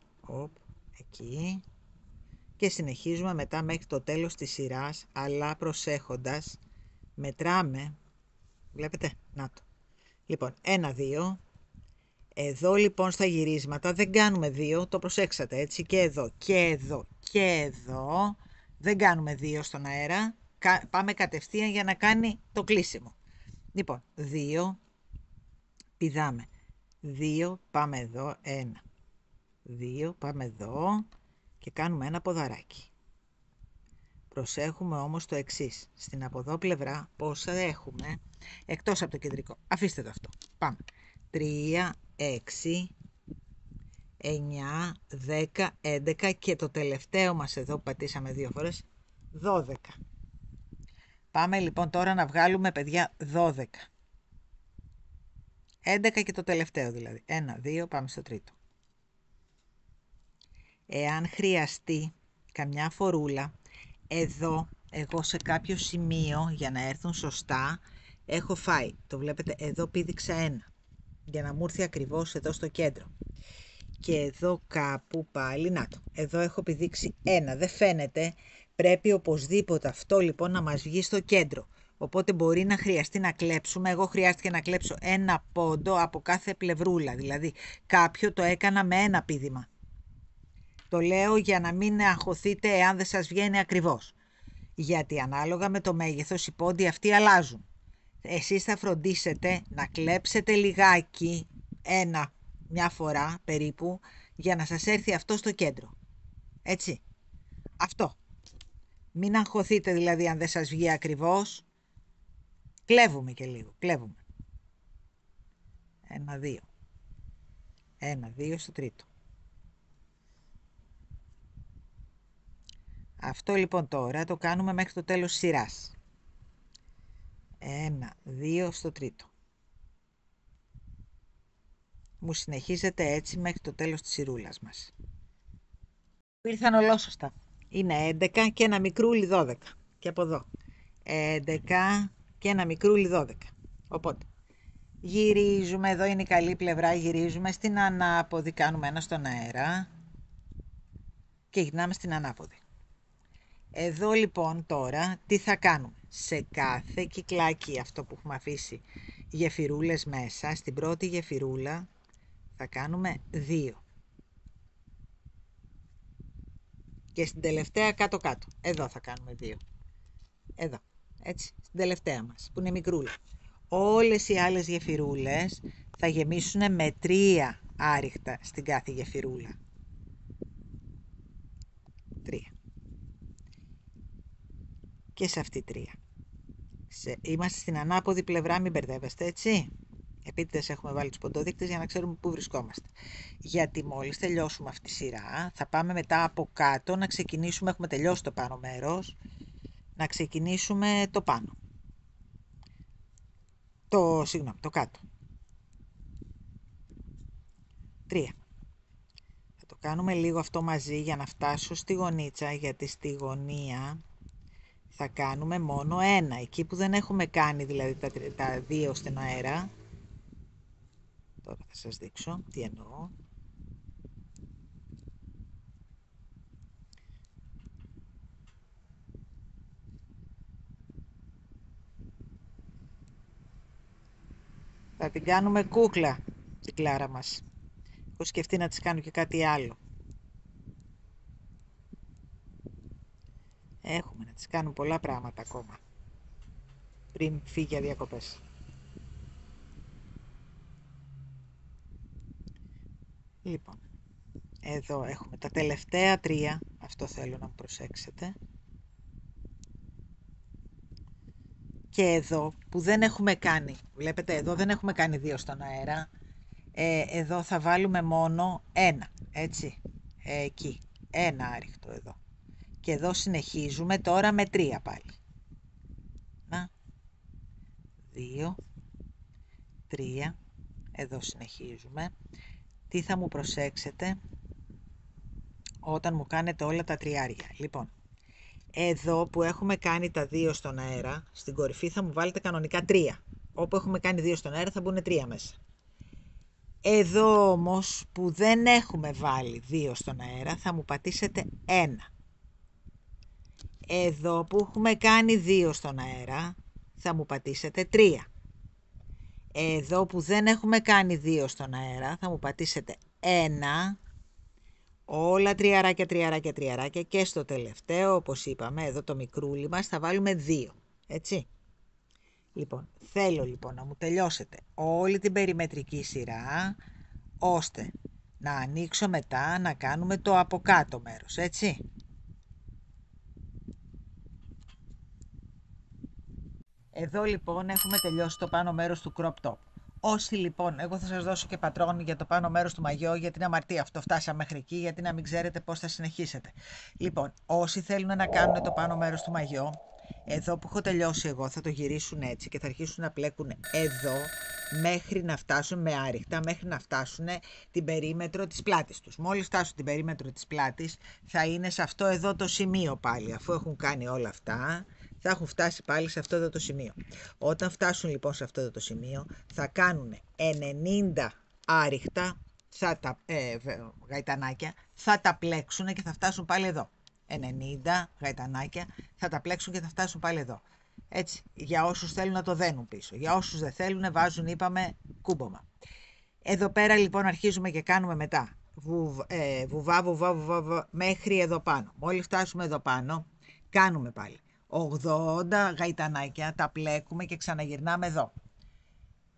εκεί, και συνεχίζουμε μετά μέχρι το τέλος της σειράς, αλλά προσέχοντας, μετράμε, βλέπετε, να το. Λοιπόν, 1, 2, εδώ λοιπόν στα γυρίσματα δεν κάνουμε 2, το προσέξατε έτσι, και εδώ, και εδώ, και εδώ, δεν κάνουμε 2 στον αέρα, πάμε κατευθείαν για να κάνει το κλείσιμο. Λοιπόν, 2, πηδάμε, 2, πάμε εδώ, 1, 2, πάμε εδώ και κάνουμε ένα ποδαράκι. Προσέχουμε όμως το εξής, στην από εδώ πλευρά πόσα έχουμε, εκτός από το κεντρικό, αφήστε το αυτό, πάμε, 3, 6, 9, 10, 11 και το τελευταίο μας εδώ που πατήσαμε 2 φορές, 12. Πάμε λοιπόν τώρα να βγάλουμε, παιδιά, 12. 11 και το τελευταίο δηλαδή, 1, 2, πάμε στο τρίτο. Εάν χρειαστεί καμιά φορούλα, εδώ εγώ σε κάποιο σημείο για να έρθουν σωστά έχω φάει, το βλέπετε εδώ πήδηξα 1 για να μου έρθει ακριβώς εδώ στο κέντρο και εδώ κάπου πάλι, να το, εδώ έχω πηδήξει 1, δεν φαίνεται, πρέπει οπωσδήποτε αυτό λοιπόν να μας βγει στο κέντρο, οπότε μπορεί να χρειαστεί να κλέψουμε, εγώ χρειάστηκε να κλέψω ένα πόντο από κάθε πλευρούλα, δηλαδή κάποιο το έκανα με ένα πήδημα. Το λέω για να μην αγχωθείτε εάν δεν σας βγαίνει ακριβώς. Γιατί ανάλογα με το μέγεθος οι πόντοι αυτοί αλλάζουν. Εσείς θα φροντίσετε να κλέψετε λιγάκι, μια φορά περίπου, για να σας έρθει αυτό στο κέντρο. Έτσι. Αυτό. Μην αγχωθείτε δηλαδή αν δεν σας βγει ακριβώς. Κλέβουμε και λίγο. Κλέβουμε. 1, 2. 1, 2 στο τρίτο. Αυτό λοιπόν τώρα το κάνουμε μέχρι το τέλος της σειράς. 1, 2 στο τρίτο. Μου συνεχίζετε έτσι μέχρι το τέλος της σειρούλας μας. Ήρθαν ολόσωστα. Είναι 11 και ένα μικρούλι 12. Και από εδώ. 11 και ένα μικρούλι 12. Οπότε γυρίζουμε, εδώ είναι η καλή πλευρά, γυρίζουμε στην ανάποδη, κάνουμε ένα στον αέρα και γυρνάμε στην ανάποδη. Εδώ λοιπόν τώρα τι θα κάνουμε, σε κάθε κυκλάκι αυτό που έχουμε αφήσει γεφυρούλες μέσα, στην πρώτη γεφυρούλα θα κάνουμε 2 και στην τελευταία κάτω-κάτω, εδώ θα κάνουμε 2, εδώ, έτσι, στην τελευταία μας που είναι μικρούλα. Όλες οι άλλες γεφυρούλες θα γεμίσουν με 3 άριχτα στην κάθε γεφυρούλα. 3. Και σε αυτή 3. Είμαστε στην ανάποδη πλευρά, μην μπερδεύεστε, έτσι. Επίτηδες έχουμε βάλει τους ποντοδείκτες για να ξέρουμε πού βρισκόμαστε. Γιατί μόλις τελειώσουμε αυτή τη σειρά, θα πάμε μετά από κάτω να ξεκινήσουμε, έχουμε τελειώσει το πάνω μέρος, να ξεκινήσουμε το πάνω. Το κάτω. 3. Θα το κάνουμε λίγο αυτό μαζί για να φτάσω στη γωνίτσα, γιατί στη γωνία θα κάνουμε μόνο ένα. Εκεί που δεν έχουμε κάνει δηλαδή τα δύο στην αέρα, τώρα θα σας δείξω τι εννοώ. Θα την κάνουμε κούκλα την Κλάρα μας. Έχω σκεφτεί να της κάνω και κάτι άλλο. Έχουμε να της κάνουμε πολλά πράγματα ακόμα πριν φύγει για διακοπές. Λοιπόν, εδώ έχουμε τα τελευταία τρία. Αυτό θέλω να μου προσέξετε. Και εδώ που δεν έχουμε κάνει, βλέπετε εδώ δεν έχουμε κάνει δύο στον αέρα, εδώ θα βάλουμε μόνο ένα, έτσι, εκεί, ένα άριχτο εδώ. Και εδώ συνεχίζουμε τώρα με τρία πάλι. Να, 2, 3, εδώ συνεχίζουμε. Τι θα μου προσέξετε όταν μου κάνετε όλα τα τριάρια. Λοιπόν, εδώ που έχουμε κάνει τα δύο στον αέρα, στην κορυφή θα μου βάλετε κανονικά 3. Όπου έχουμε κάνει δύο στον αέρα θα μπουν 3 μέσα. Εδώ όμως που δεν έχουμε βάλει δύο στον αέρα θα μου πατήσετε 1. Εδώ που έχουμε κάνει δύο στον αέρα θα μου πατήσετε 3. Εδώ που δεν έχουμε κάνει δύο στον αέρα θα μου πατήσετε 1. Όλα τριαράκια, τριαράκια, τριαράκια και στο τελευταίο, όπως είπαμε, εδώ το μικρούλι μας θα βάλουμε 2, έτσι. Λοιπόν, θέλω λοιπόν να μου τελειώσετε όλη την περιμετρική σειρά, ώστε να ανοίξω μετά να κάνουμε το από κάτω μέρος, έτσι. Εδώ λοιπόν έχουμε τελειώσει το πάνω μέρος του crop top. Όσοι λοιπόν, εγώ θα σας δώσω και πατρόνι για το πάνω μέρος του μαγιό, γιατί είναι αμαρτία αυτό, φτάσαμε μέχρι εκεί, γιατί να μην ξέρετε πώς θα συνεχίσετε. Λοιπόν, όσοι θέλουν να κάνουν το πάνω μέρος του μαγιό, εδώ που έχω τελειώσει εγώ θα το γυρίσουν έτσι και θα αρχίσουν να πλέκουν εδώ μέχρι να φτάσουν με άριχτα, μέχρι να φτάσουν την περίμετρο της πλάτης τους. Μόλις φτάσουν την περίμετρο της πλάτης θα είναι σε αυτό εδώ το σημείο πάλι, αφού έχουν κάνει όλα αυτά. Θα έχουν φτάσει πάλι σε αυτό εδώ το σημείο. Όταν φτάσουν λοιπόν σε αυτό εδώ το σημείο θα κάνουν 90 άριχτα γαϊτανάκια, θα τα πλέξουν και θα φτάσουν πάλι εδώ. 90 γαϊτανάκια θα τα πλέξουν και θα φτάσουν πάλι εδώ. Έτσι, για όσους θέλουν να το δένουν πίσω. Για όσους δεν θέλουν βάζουν, είπαμε, κούμπομα. Εδώ πέρα λοιπόν αρχίζουμε και κάνουμε μετά βουβά, βουβά, βουβά μέχρι εδώ πάνω. Μόλις φτάσουμε εδώ πάνω κάνουμε πάλι 80 γαϊτανάκια, τα πλέκουμε και ξαναγυρνάμε εδώ.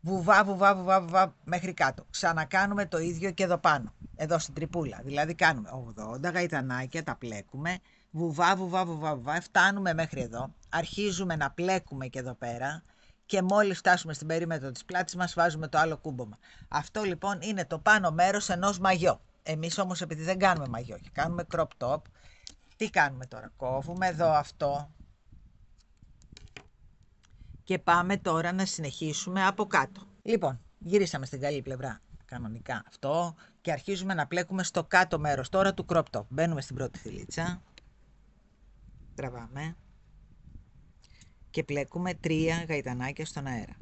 Βουβά, βουβά, βουβά, βουβά μέχρι κάτω. Ξανακάνουμε το ίδιο και εδώ πάνω, εδώ στην τρυπούλα. Δηλαδή κάνουμε 80 γαϊτανάκια, τα πλέκουμε, βουβά, βουβά, βουβά, βουβά, φτάνουμε μέχρι εδώ. Αρχίζουμε να πλέκουμε και εδώ πέρα και μόλις φτάσουμε στην περίμετρο της πλάτης μας βάζουμε το άλλο κούμπομα. Αυτό λοιπόν είναι το πάνω μέρος ενός μαγιό. Εμείς όμως επειδή δεν κάνουμε μαγιό και κάνουμε crop top, τι κάνουμε τώρα? Κόβουμε εδώ αυτό και πάμε τώρα να συνεχίσουμε από κάτω. Λοιπόν, γυρίσαμε στην καλή πλευρά κανονικά αυτό και αρχίζουμε να πλέκουμε στο κάτω μέρος τώρα του crop top. Μπαίνουμε στην πρώτη φιλίτσα, τραβάμε και πλέκουμε 3 γαϊτανάκια στον αέρα.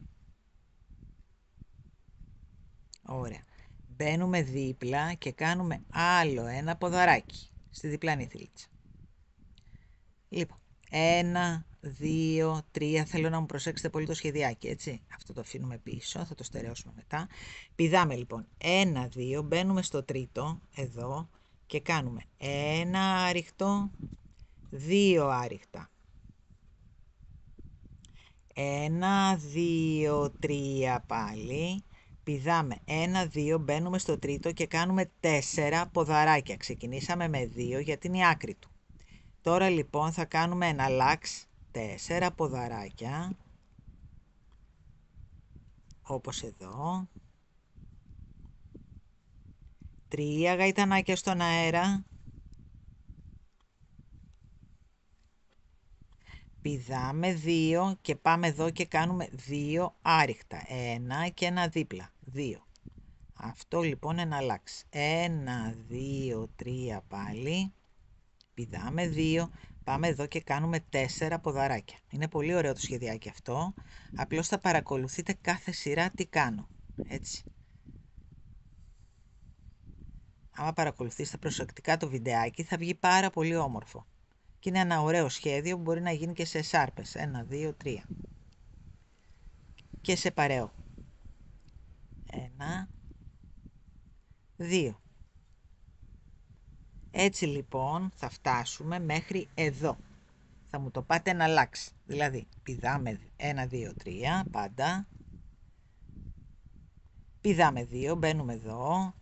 Ωραία. Μπαίνουμε δίπλα και κάνουμε άλλο ένα ποδαράκι στη διπλανή θηλίτσα. Λοιπόν, 1, 2, 3, θέλω να μου προσέξετε πολύ το σχεδιάκι, έτσι. Αυτό το αφήνουμε πίσω, θα το στερεώσουμε μετά. Πηδάμε λοιπόν 1, 2, μπαίνουμε στο τρίτο, εδώ, και κάνουμε 1 άριχτο, 2 άριχτα. 1, 2, 3 πάλι. Πηδάμε 1, 2, μπαίνουμε στο τρίτο και κάνουμε 4 ποδαράκια. Ξεκινήσαμε με 2 γιατί είναι η άκρη του. Τώρα λοιπόν θα κάνουμε ένα λάξ 4 ποδαράκια, όπως εδώ. 3 γαϊτανάκια στον αέρα. Πηδάμε 2 και πάμε εδώ και κάνουμε 2 άριχτα. 1 και ένα δίπλα. 2. Αυτό λοιπόν ένα λάξ. 1, 2, 3 πάλι. πηδάμε 2, πάμε εδώ και κάνουμε 4 ποδαράκια. Είναι πολύ ωραίο το σχεδιάκι αυτό, απλώς θα παρακολουθείτε κάθε σειρά τι κάνω, έτσι. Άμα παρακολουθήσετε προσεκτικά το βιντεάκι θα βγει πάρα πολύ όμορφο. Και είναι ένα ωραίο σχέδιο που μπορεί να γίνει και σε σάρπες, 1, 2, 3. Και σε παρέο. 1, 2. Έτσι λοιπόν θα φτάσουμε μέχρι εδώ. Θα μου το πάτε να αλλάξει. Δηλαδή πηδάμε 1, 2, 3 πάντα. Πηδάμε 2, μπαίνουμε εδώ.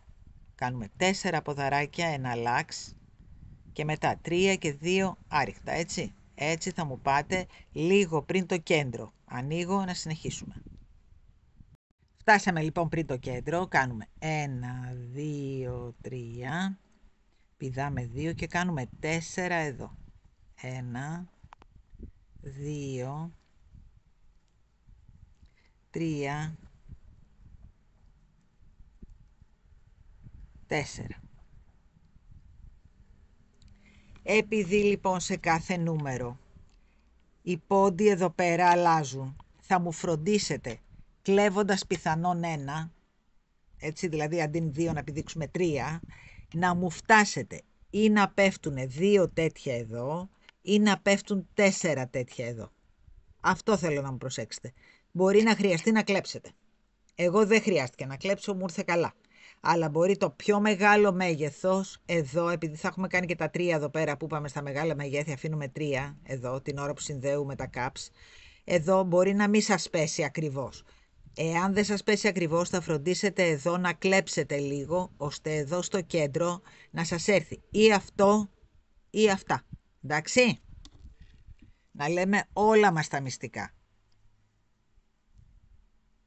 Κάνουμε 4 ποδαράκια, ένα λάξ. Και μετά 3 και 2 άριχτα, έτσι. Έτσι θα μου πάτε λίγο πριν το κέντρο. Ανοίγω να συνεχίσουμε. Φτάσαμε λοιπόν πριν το κέντρο. Κάνουμε 1, 2, 3. Πηδάμε 2 και κάνουμε 4 εδώ. 1, 2, 3, 4. Επειδή λοιπόν σε κάθε νούμερο οι πόντοι εδώ πέρα αλλάζουν, θα μου φροντίσετε κλέβοντας πιθανόν 1, έτσι δηλαδή αντί 2 να πηδήξουμε 3, να μου φτάσετε ή να πέφτουν 2 τέτοια εδώ ή να πέφτουν 4 τέτοια εδώ. Αυτό θέλω να μου προσέξετε. Μπορεί να χρειαστεί να κλέψετε. Εγώ δεν χρειάστηκε να κλέψω, μου ήρθε καλά. Αλλά μπορεί το πιο μεγάλο μέγεθος εδώ, επειδή θα έχουμε κάνει και τα 3 εδώ πέρα που είπαμε στα μεγάλα μεγέθη, αφήνουμε 3 εδώ την ώρα που συνδέουμε τα caps, εδώ μπορεί να μην σας πέσει ακριβώς. Εάν δεν σας πέσει ακριβώς θα φροντίσετε εδώ να κλέψετε λίγο, ώστε εδώ στο κέντρο να σας έρθει ή αυτό ή αυτά. Εντάξει? Να λέμε όλα μας τα μυστικά.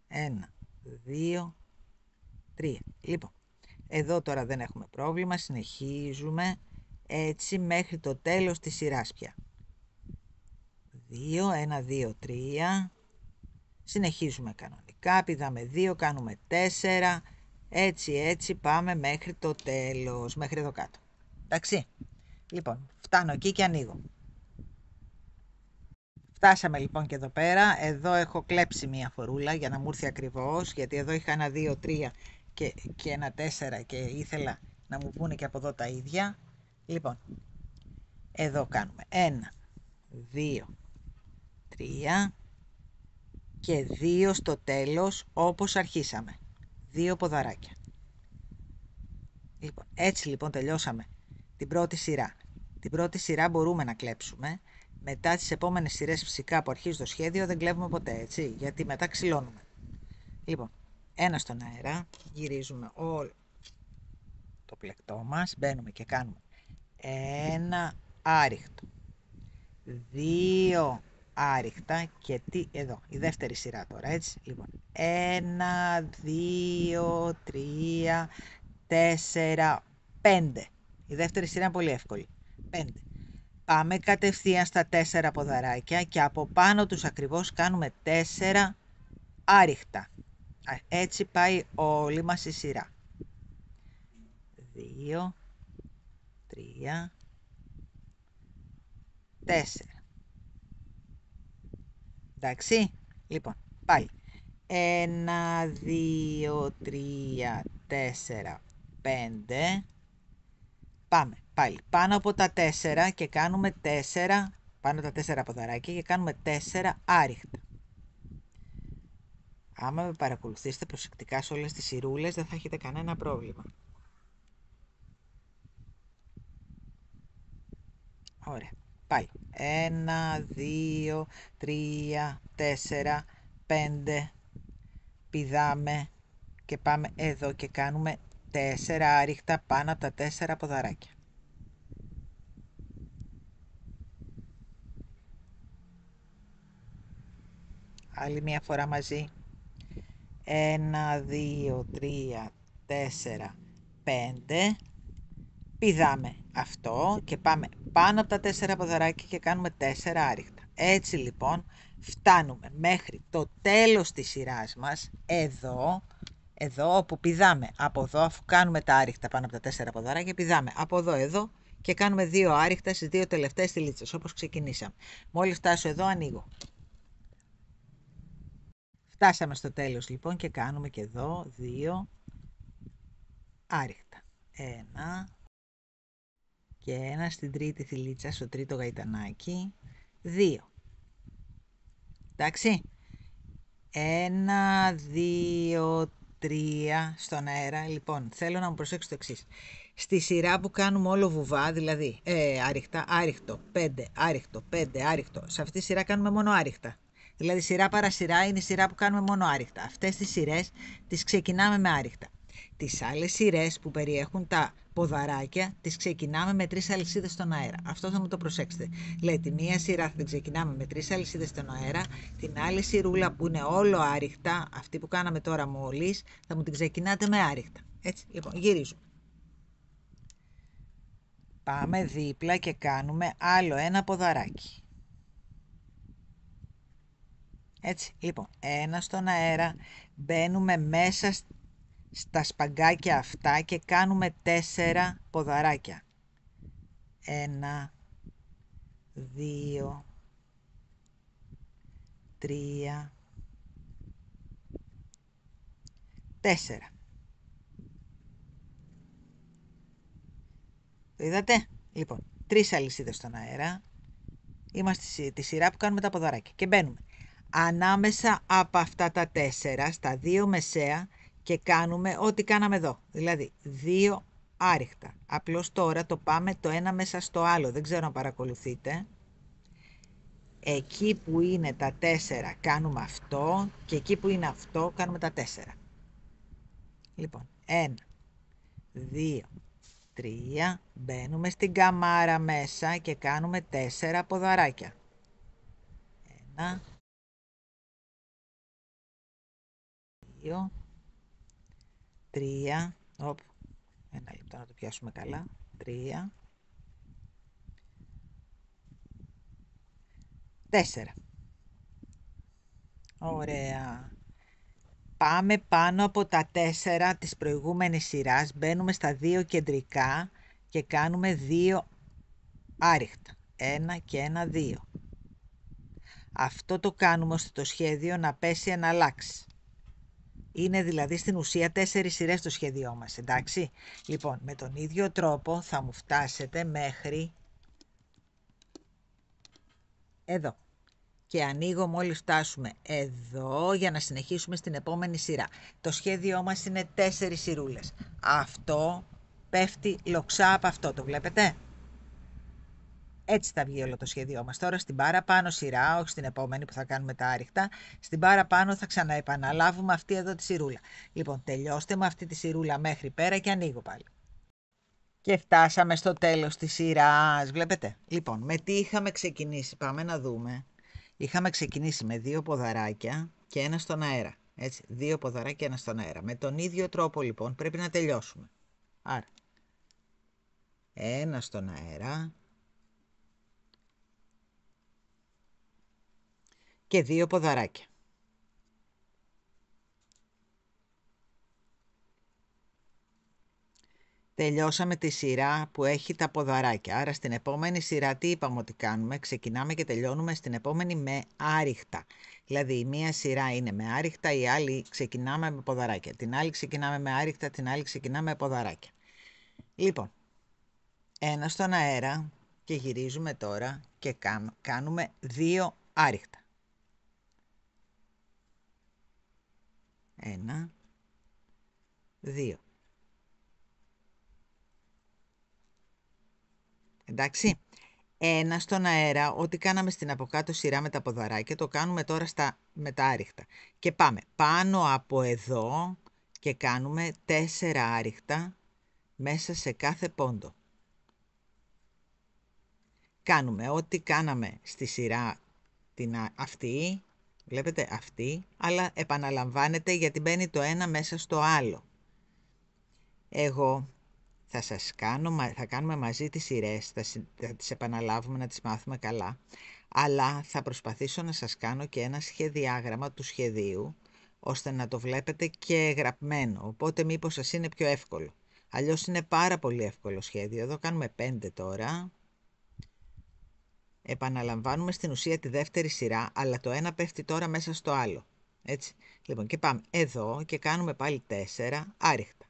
1, 2, 3. Λοιπόν, εδώ τώρα δεν έχουμε πρόβλημα, συνεχίζουμε έτσι μέχρι το τέλος της σειράς πια. 2, 1, 2, 3. Συνεχίζουμε κανονικά, πηδάμε 2, κάνουμε 4. Έτσι πάμε μέχρι το τέλος, μέχρι εδώ κάτω. Εντάξει. Λοιπόν, φτάνω εκεί και ανοίγω. Φτάσαμε λοιπόν και εδώ πέρα. Εδώ έχω κλέψει μία φορούλα για να μου έρθει ακριβώς, γιατί εδώ είχα 1, 2, 3 και ένα 4 και ήθελα να μου πούνε και από εδώ τα ίδια. Λοιπόν, εδώ κάνουμε 1, 2, 3 και 2 στο τέλος όπως αρχίσαμε. 2 ποδαράκια. Λοιπόν, έτσι λοιπόν τελειώσαμε την πρώτη σειρά. Την πρώτη σειρά μπορούμε να κλέψουμε. Μετά τις επόμενες σειρές φυσικά που αρχίζει το σχέδιο δεν κλέβουμε ποτέ, έτσι, γιατί μετά ξυλώνουμε. Λοιπόν, 1 στον αέρα, γυρίζουμε όλο το πλεκτό μας, μπαίνουμε και κάνουμε 1 άριχτο, 2 άριχτα και τι εδώ, η δεύτερη σειρά τώρα, έτσι. Λοιπόν, 1, 2, 3, 4, 5. Η δεύτερη σειρά είναι πολύ εύκολη. 5. Πάμε κατευθείαν στα 4 ποδαράκια και από πάνω τους ακριβώς κάνουμε 4 άριχτα. Έτσι πάει όλη μας η σειρά. 2, 3, 4. Εντάξει, λοιπόν, πάλι. 1, 2, 3, 4, 5. Πάμε πάλι πάνω από τα 4 και κάνουμε 4, πάνω τα 4 ποδαράκια και κάνουμε 4 άριχτα. Άμα με παρακολουθήσετε προσεκτικά σε όλες τις σειρούλες δεν θα έχετε κανένα πρόβλημα. Ωραία. Πάλι. 1, 2, 3, 4, 5. Πηδάμε και πάμε εδώ και κάνουμε 4 άριχτα πάνω από τα 4 ποδαράκια. Άλλη μία φορά μαζί. 1, 2, 3, 4, 5. Πηδάμε αυτό και πάμε πάνω από τα 4 ποδαράκια και κάνουμε 4 άριχτα. Έτσι λοιπόν φτάνουμε μέχρι το τέλος της σειράς μας, εδώ όπου πηδάμε από εδώ, αφού κάνουμε τα άριχτα πάνω από τα 4 ποδαράκια, πηδάμε από εδώ και κάνουμε 2 άριχτα στις 2 τελευταίες στυλίτσες, όπως ξεκινήσαμε. Μόλις φτάσω εδώ, ανοίγω. Φτάσαμε στο τέλος λοιπόν και κάνουμε και εδώ 2 άριχτα. 1 και 1 στην τρίτη θηλίτσα, στο τρίτο γαϊτανάκι. 2. Εντάξει. 1, 2, 3 στον αέρα. Λοιπόν, θέλω να μου προσέξετε το εξής. Στη σειρά που κάνουμε όλο βουβά, δηλαδή άριχτα, άριχτο, 5, άριχτο, 5, άριχτο. Σε αυτή τη σειρά κάνουμε μόνο άριχτα. Δηλαδή σειρά παρασειρά είναι η σειρά που κάνουμε μόνο άριχτα. Αυτές τις σειρές τις ξεκινάμε με άριχτα. Τις άλλες σειρές που περιέχουν τα ποδαράκια τις ξεκινάμε με 3 αλυσίδες στον αέρα. Αυτό θα μου το προσέξετε. Λέει τη μία σειρά θα την ξεκινάμε με 3 αλυσίδες στον αέρα, την άλλη σειρούλα που είναι όλο άριχτα, αυτή που κάναμε τώρα μόλις, θα μου την ξεκινάτε με άριχτα. Έτσι, λοιπόν, γυρίζουμε. Πάμε δίπλα και κάνουμε άλλο ένα ποδαράκι. Έτσι, λοιπόν, ένα στον αέρα, μπαίνουμε μέσα στα σπαγκάκια αυτά και κάνουμε 4 ποδαράκια. 1, 2, 3, 4. Το είδατε? Λοιπόν, 3 αλυσίδες στον αέρα. Είμαστε στη σειρά που κάνουμε τα ποδαράκια. Και μπαίνουμε ανάμεσα από αυτά τα 4, στα 2 μεσαία και κάνουμε ό,τι κάναμε εδώ. Δηλαδή 2 άριχτα. Απλώς τώρα το πάμε το ένα μέσα στο άλλο. Δεν ξέρω αν παρακολουθείτε. Εκεί που είναι τα 4 κάνουμε αυτό και εκεί που είναι αυτό κάνουμε τα 4. Λοιπόν, 1, 2, 3, μπαίνουμε στην καμάρα μέσα και κάνουμε 4 ποδαράκια. 1, 2, 3, ένα λεπτό να το πιάσουμε καλά, 3, 4. Ωραία. Πάμε πάνω από τα 4 της προηγούμενης σειράς, μπαίνουμε στα 2 κεντρικά και κάνουμε 2 άριχτα. 1 και 1, 2. Αυτό το κάνουμε ώστε το σχέδιο να πέσει να αλλάξει. Είναι δηλαδή στην ουσία 4 σειρές το σχέδιό μας, εντάξει. Λοιπόν, με τον ίδιο τρόπο θα μου φτάσετε μέχρι εδώ. Και ανοίγω μόλις φτάσουμε εδώ για να συνεχίσουμε στην επόμενη σειρά. Το σχέδιό μας είναι 4 σειρούλες. Αυτό πέφτει λοξά από αυτό, το βλέπετε? Έτσι θα βγει όλο το σχέδιό μας. Τώρα στην παραπάνω σειρά, όχι στην επόμενη που θα κάνουμε τα άριχτα, στην παραπάνω θα ξαναεπαναλάβουμε αυτή εδώ τη σειρούλα. Λοιπόν, τελειώστε με αυτή τη σειρούλα μέχρι πέρα και ανοίγω πάλι. Και φτάσαμε στο τέλος της σειράς, βλέπετε. Λοιπόν, με τι είχαμε ξεκινήσει, πάμε να δούμε. Είχαμε ξεκινήσει με 2 ποδαράκια και ένα στον αέρα. Έτσι, 2 ποδαράκια, ένα στον αέρα. Με τον ίδιο τρόπο λοιπόν πρέπει να τελειώσουμε. Άρα, ένα στον αέρα και 2 ποδαράκια. Τελειώσαμε τη σειρά που έχει τα ποδαράκια. Άρα στην επόμενη σειρά τι είπαμε ότι κάνουμε? Ξεκινάμε και τελειώνουμε στην επόμενη με άριχτα. Δηλαδή η μία σειρά είναι με άριχτα, η άλλη ξεκινάμε με ποδαράκια. Την άλλη ξεκινάμε με άριχτα, την άλλη ξεκινάμε με ποδαράκια. Λοιπόν, ένα στον αέρα και γυρίζουμε τώρα και κάνουμε 2 άριχτα. 1, 2. Εντάξει, ένα στον αέρα, ό,τι κάναμε στην από κάτω σειρά με τα ποδαράκια, το κάνουμε τώρα με τα άριχτα. Και πάμε πάνω από εδώ και κάνουμε 4 άριχτα μέσα σε κάθε πόντο. Κάνουμε ό,τι κάναμε στη σειρά αυτή, βλέπετε αυτή, αλλά επαναλαμβάνεται γιατί μπαίνει το ένα μέσα στο άλλο. Εγώ θα κάνουμε μαζί τις σειρές, θα τις επαναλάβουμε να τις μάθουμε καλά, αλλά θα προσπαθήσω να σας κάνω και ένα σχεδιάγραμμα του σχεδίου, ώστε να το βλέπετε και γραμμένο, οπότε μήπως σας είναι πιο εύκολο. Αλλιώς είναι πάρα πολύ εύκολο σχέδιο. Εδώ κάνουμε 5 τώρα. Επαναλαμβάνουμε στην ουσία τη δεύτερη σειρά, αλλά το ένα πέφτει τώρα μέσα στο άλλο. Έτσι. Λοιπόν, και πάμε εδώ και κάνουμε πάλι 4 άριχτα.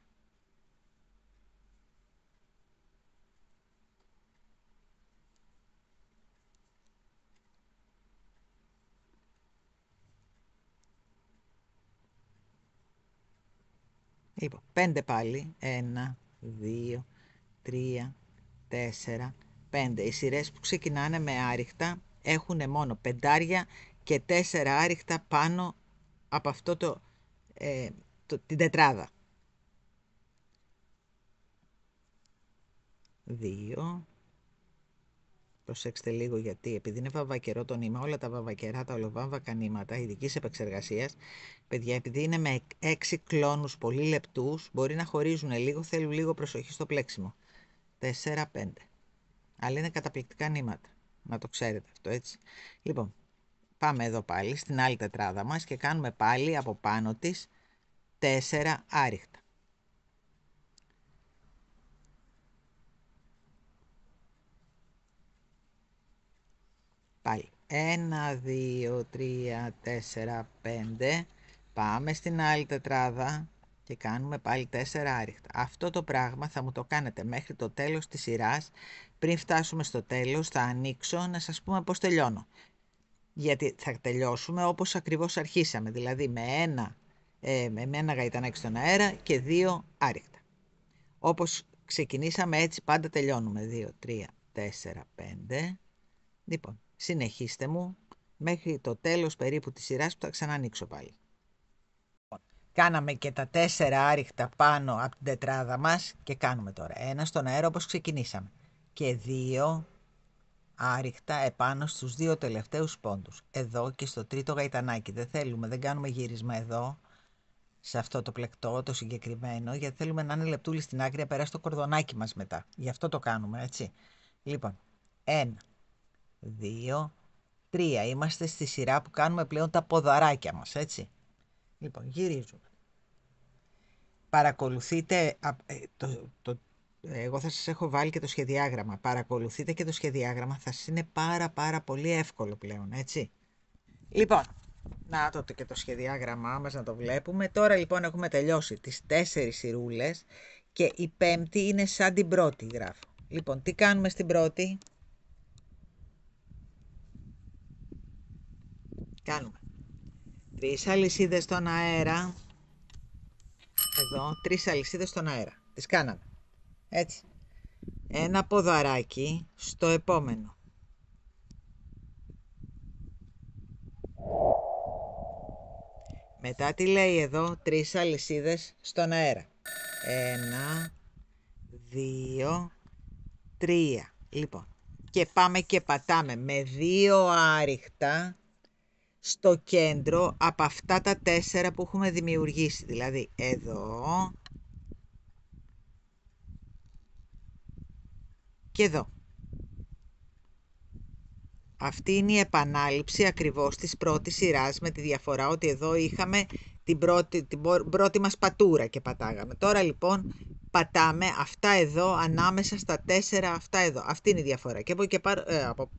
Λοιπόν, 5 πάλι. 1, 2, 3, 4, 5. Οι σειρές που ξεκινάνε με άριχτα έχουν μόνο πεντάρια και 4 άριχτα πάνω από αυτό την τετράδα. 2. Προσέξτε λίγο γιατί, επειδή είναι βαβακερό το νήμα, όλα τα βαβακερά, τα ολοβάμβακα νήματα ειδικής επεξεργασίας, παιδιά, επειδή είναι με 6 κλόνους πολύ λεπτούς, μπορεί να χωρίζουν λίγο, θέλουν λίγο προσοχή στο πλέξιμο. 4, 5. Αλλά είναι καταπληκτικά νήματα. Να το ξέρετε αυτό, έτσι. Λοιπόν, πάμε εδώ πάλι στην άλλη τετράδα μας και κάνουμε πάλι από πάνω της 4 άριχτα. Πάλι 1, 2, 3, 4, 5. Πάμε στην άλλη τετράδα και κάνουμε πάλι 4 άριχτα. Αυτό το πράγμα θα μου το κάνετε μέχρι το τέλος της σειράς. Πριν φτάσουμε στο τέλος θα ανοίξω να σας πούμε πώς τελειώνω. Γιατί θα τελειώσουμε όπως ακριβώς αρχίσαμε, δηλαδή με ένα γαϊτανάκι στον αέρα και 2 άριχτα. Όπως ξεκινήσαμε έτσι πάντα τελειώνουμε. 2, 3, 4, 5. Λοιπόν, συνεχίστε μου μέχρι το τέλος περίπου της σειράς που θα ξανανοίξω πάλι. Κάναμε και τα 4 άριχτα πάνω από την τετράδα μας και κάνουμε τώρα 1 στον αέρα όπως ξεκινήσαμε και 2 άριχτα επάνω στους 2 τελευταίους πόντους. Εδώ και στο τρίτο γαϊτανάκι. Δεν κάνουμε γύρισμα εδώ, σε αυτό το πλεκτό, το συγκεκριμένο, γιατί θέλουμε να είναι λεπτούλη στην άκρη να περάσει το κορδονάκι μας μετά. Γι' αυτό το κάνουμε, έτσι. Λοιπόν, 1, 2, 3. Είμαστε στη σειρά που κάνουμε πλέον τα ποδαράκια μας, έτσι. Λοιπόν, γυρίζουμε. Παρακολουθείτε, εγώ θα σας έχω βάλει και το σχεδιάγραμμα. Παρακολουθείτε και το σχεδιάγραμμα, θα σας είναι πάρα πολύ εύκολο πλέον, έτσι. Λοιπόν, να το και το σχεδιάγραμμά μας να το βλέπουμε. Τώρα λοιπόν έχουμε τελειώσει τις 4 σειρούλες και η πέμπτη είναι σαν την πρώτη γράφω. Λοιπόν, τι κάνουμε στην πρώτη? Κάνουμε 3 αλυσίδες στον αέρα. Εδώ 3 αλυσίδες στον αέρα. Τις κάναμε. Έτσι. Ένα ποδαράκι στο επόμενο. Μετά τι λέει εδώ? 3 αλυσίδες στον αέρα. 1, 2, 3. Λοιπόν. Και πάμε και πατάμε με 2 άριχτα στο κέντρο από αυτά τα 4 που έχουμε δημιουργήσει. Δηλαδή εδώ και εδώ. Αυτή είναι η επανάληψη ακριβώς της πρώτης σειράς, με τη διαφορά ότι εδώ είχαμε την πρώτη μας πατούρα και πατάγαμε. Τώρα λοιπόν πατάμε αυτά εδώ ανάμεσα στα 4 αυτά εδώ. Αυτή είναι η διαφορά. Και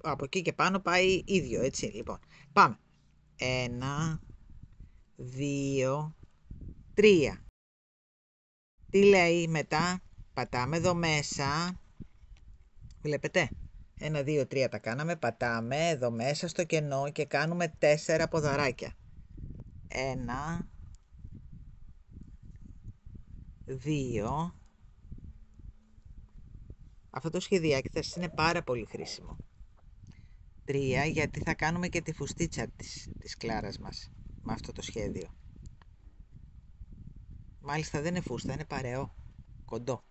από εκεί και πάνω πάει ίδιο, έτσι. Λοιπόν, πάμε. 1, 2, 3. Τι λέει μετά? Πατάμε εδώ μέσα. Βλέπετε? 1, 2, 3 τα κάναμε. Πατάμε εδώ μέσα στο κενό και κάνουμε 4 ποδαράκια. 1, 2. Αυτό το σχεδιάκι θα σας είναι πάρα πολύ χρήσιμο. 3, γιατί θα κάνουμε και τη φουστίτσα της κλάρας μας με αυτό το σχέδιο. Μάλιστα δεν είναι φούστα, είναι παρεό, κοντό.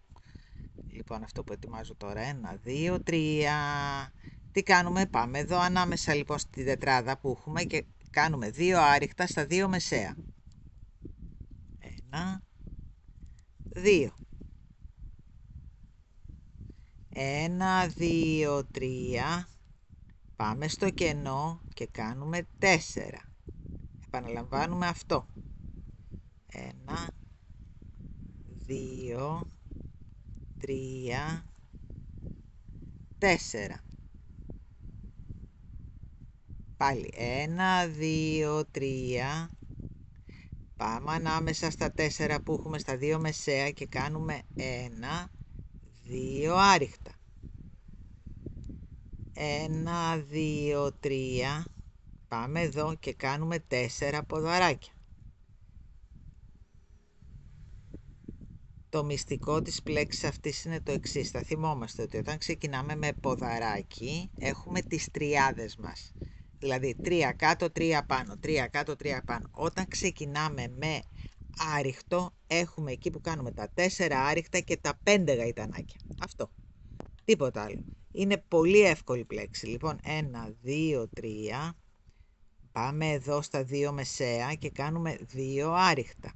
Λοιπόν, αυτό που ετοιμάζω τώρα, 1, 2, 3. Τι κάνουμε? Πάμε εδώ ανάμεσα λοιπόν στη τετράδα που έχουμε και κάνουμε 2 άριχτα στα 2 μεσαία. 1, 2. 1, 2, 3. Πάμε στο κενό και κάνουμε 4. Επαναλαμβάνουμε αυτό. 1, 2, 3, 4. Πάλι 1, 2, 3. Πάμε ανάμεσα στα 4 που έχουμε στα 2 μεσαία και κάνουμε 1, 2 άριχτα. 1, 2, 3. Πάμε εδώ και κάνουμε 4 ποδαράκια. Το μυστικό της πλέξης αυτής είναι το εξής. Θα θυμόμαστε ότι όταν ξεκινάμε με ποδαράκι έχουμε τις τριάδες μας. Δηλαδή 3 κάτω, 3 πάνω, 3 κάτω, 3 πάνω. Όταν ξεκινάμε με άριχτο έχουμε εκεί που κάνουμε τα 4 άριχτα και τα 5 γαϊτανάκια. Αυτό. Τίποτα άλλο. Είναι πολύ εύκολη πλέξη. Λοιπόν 1, 2, 3. Πάμε εδώ στα 2 μεσαία και κάνουμε 2 άριχτα.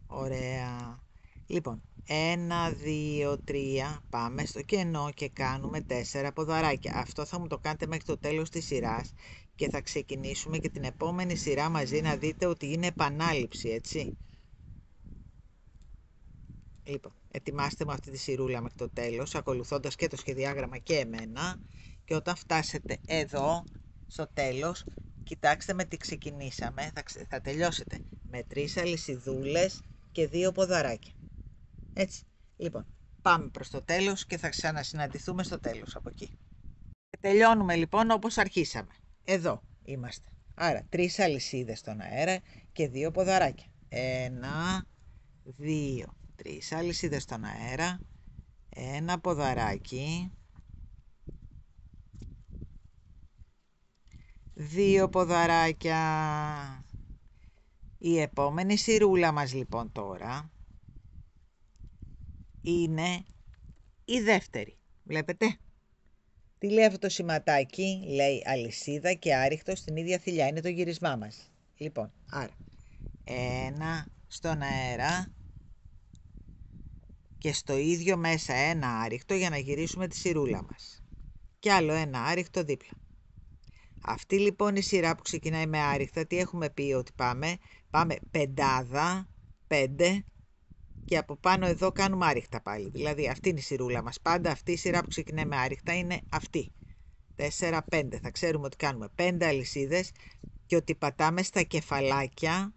Ωραία. Λοιπόν, 1, 2, 3, πάμε στο κενό και κάνουμε 4 ποδαράκια. Αυτό θα μου το κάνετε μέχρι το τέλος της σειράς και θα ξεκινήσουμε και την επόμενη σειρά μαζί να δείτε ότι είναι επανάληψη, έτσι. Λοιπόν, ετοιμάστε με αυτή τη σειρούλα μέχρι το τέλος, ακολουθώντας και το σχεδιάγραμμα και εμένα, και όταν φτάσετε εδώ, στο τέλος, κοιτάξτε με τι ξεκινήσαμε, θα τελειώσετε με 3 αλυσιδούλες και 2 ποδαράκια. Έτσι, λοιπόν, πάμε προς το τέλος και θα ξανασυναντηθούμε στο τέλος από εκεί. Και τελειώνουμε λοιπόν όπως αρχίσαμε. Εδώ είμαστε. Άρα 3 αλυσίδες στον αέρα και 2 ποδαράκια. 1, 2, 3 αλυσίδες στον αέρα, 1 ποδαράκι, 2 ποδαράκια. Η επόμενη σειρούλα μας λοιπόν τώρα είναι η δεύτερη. Βλέπετε. Τι λέει αυτό το σηματάκι? Λέει αλυσίδα και άριχτο στην ίδια θηλιά. Είναι το γυρισμά μας. Λοιπόν, άρα 1 στον αέρα και στο ίδιο μέσα 1 άριχτο για να γυρίσουμε τη σειρούλα μας. Και άλλο 1 άριχτο δίπλα. Αυτή λοιπόν η σειρά που ξεκινάει με άριχτα, τι έχουμε πει ότι πάμε πεντάδα, 5 και από πάνω εδώ κάνουμε άριχτα πάλι. Δηλαδή αυτή είναι η σειρούλα μας. Πάντα αυτή η σειρά που ξεκινάει με άριχτα είναι αυτή. 4, 5. Θα ξέρουμε ότι κάνουμε 5 αλυσίδες και ότι πατάμε στα κεφαλάκια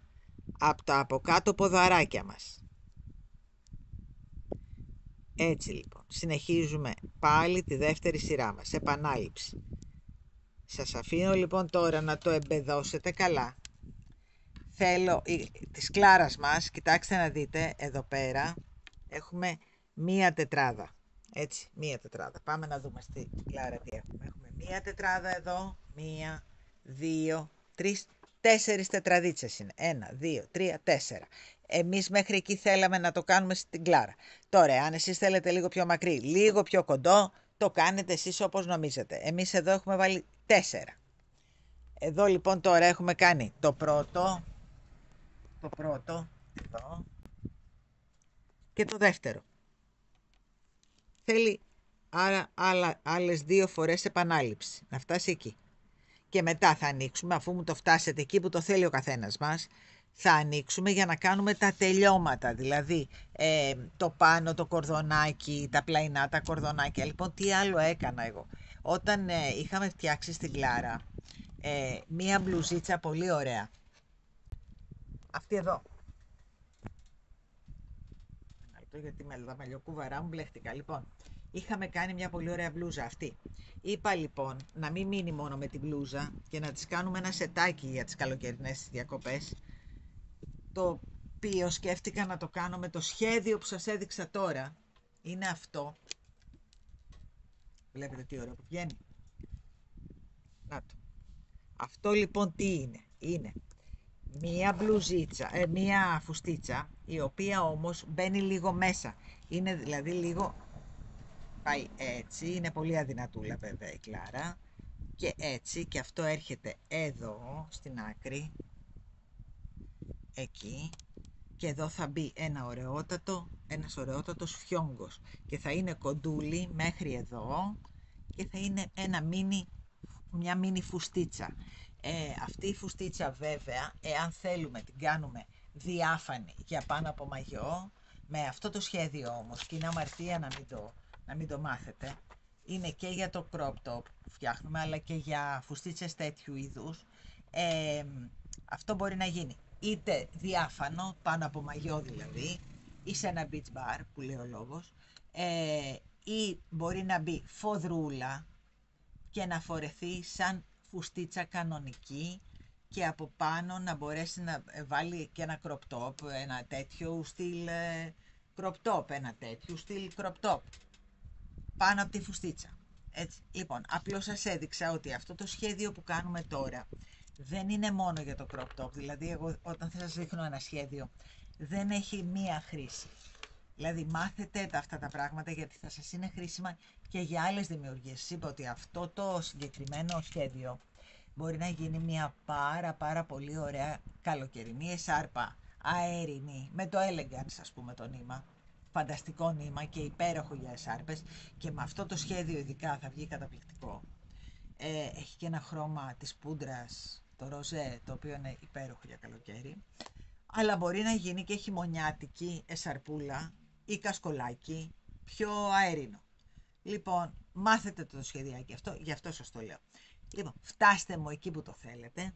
από τα από κάτω ποδαράκια μας. Έτσι λοιπόν. Συνεχίζουμε πάλι τη δεύτερη σειρά μας. Επανάληψη. Σας αφήνω λοιπόν τώρα να το εμπεδώσετε καλά. Θέλω της κλάρας μας, κοιτάξτε να δείτε, εδώ πέρα έχουμε μία τετράδα. Έτσι, μία τετράδα. Πάμε να δούμε στη κλάρα τι έχουμε. Έχουμε μία τετράδα εδώ, 1, 2, 3, 4 τετραδίτσες είναι. 1, 2, 3, 4. Εμείς μέχρι εκεί θέλαμε να το κάνουμε στην κλάρα. Τώρα, αν εσείς θέλετε λίγο πιο μακρύ, λίγο πιο κοντό, το κάνετε εσείς όπως νομίζετε. Εμείς εδώ έχουμε βάλει 4. Εδώ λοιπόν τώρα έχουμε κάνει το πρώτο εδώ, και το δεύτερο. Θέλει άρα άλλες 2 φορές επανάληψη, να φτάσει εκεί. Και μετά θα ανοίξουμε, αφού μου το φτάσετε εκεί που το θέλει ο καθένας μας, θα ανοίξουμε για να κάνουμε τα τελειώματα, δηλαδή το πάνω το κορδονάκι, τα πλαϊνά τα κορδονάκια. Λοιπόν, τι άλλο έκανα εγώ? Όταν είχαμε φτιάξει στην Κλάρα μία μπλουζίτσα πολύ ωραία, αυτή εδώ, γιατί με τα μαλλιοκούβαρά μου μπλέχτηκα. Λοιπόν, είχαμε κάνει μια πολύ ωραία μπλούζα αυτή. Είπα λοιπόν να μην μείνει μόνο με την μπλούζα και να τις κάνουμε ένα σετάκι για τις καλοκαιρινές διακοπές, το οποίο σκέφτηκα να το κάνω με το σχέδιο που σας έδειξα τώρα. Είναι αυτό. Βλέπετε τι ωραίο που βγαίνει? Να το. Αυτό λοιπόν τι είναι? Είναι μία μπλουζίτσα, μία φουστίτσα, η οποία όμως μπαίνει λίγο μέσα. Είναι δηλαδή λίγο, πάει έτσι, είναι πολύ αδυνατούλα βέβαια η Κλάρα, και έτσι, και αυτό έρχεται εδώ στην άκρη, εκεί, και εδώ θα μπει ένας ωραιότατος φιόγκος και θα είναι κοντούλι μέχρι εδώ και θα είναι μια μίνι φουστίτσα. Αυτή η φουστίτσα βέβαια, εάν θέλουμε την κάνουμε διάφανη για πάνω από μαγιό. Με αυτό το σχέδιο όμως, και είναι αμαρτία να μην το μάθετε, είναι και για το crop top που φτιάχνουμε, αλλά και για φουστίτσες τέτοιου είδους. Αυτό μπορεί να γίνει είτε διάφανο, πάνω από μαγιό δηλαδή, ή σε ένα beach bar που λέει ο λόγος, ή μπορεί να μπει φοδρούλα και να φορεθεί σαν φουστίτσα κανονική και από πάνω να μπορέσει να βάλει και ένα crop top, ένα τέτοιο στυλ crop top, ένα τέτοιο στυλ crop top πάνω από τη φουστίτσα. Έτσι. Λοιπόν, απλώς σας έδειξα ότι αυτό το σχέδιο που κάνουμε τώρα δεν είναι μόνο για το crop top. Δηλαδή, εγώ όταν θα σας δείχνω ένα σχέδιο, δεν έχει μία χρήση. Δηλαδή, μάθετε αυτά τα πράγματα γιατί θα σας είναι χρήσιμα και για άλλες δημιουργίες. Σας είπα ότι αυτό το συγκεκριμένο σχέδιο μπορεί να γίνει μια πάρα πολύ ωραία καλοκαιρινή εσάρπα, αέρινη, με το elegance ας πούμε το νήμα. Φανταστικό νήμα και υπέροχο για εσάρπες, και με αυτό το σχέδιο ειδικά θα βγει καταπληκτικό. Έχει και ένα χρώμα της πούντρας, το ροζέ, το οποίο είναι υπέροχο για καλοκαίρι. Αλλά μπορεί να γίνει και χειμωνιάτικη εσαρπούλα ή κασκολάκι, πιο αέρινο. Λοιπόν, μάθετε το σχεδιάκι αυτό, γι' αυτό σας το λέω. Λοιπόν, φτάστε μου εκεί που το θέλετε.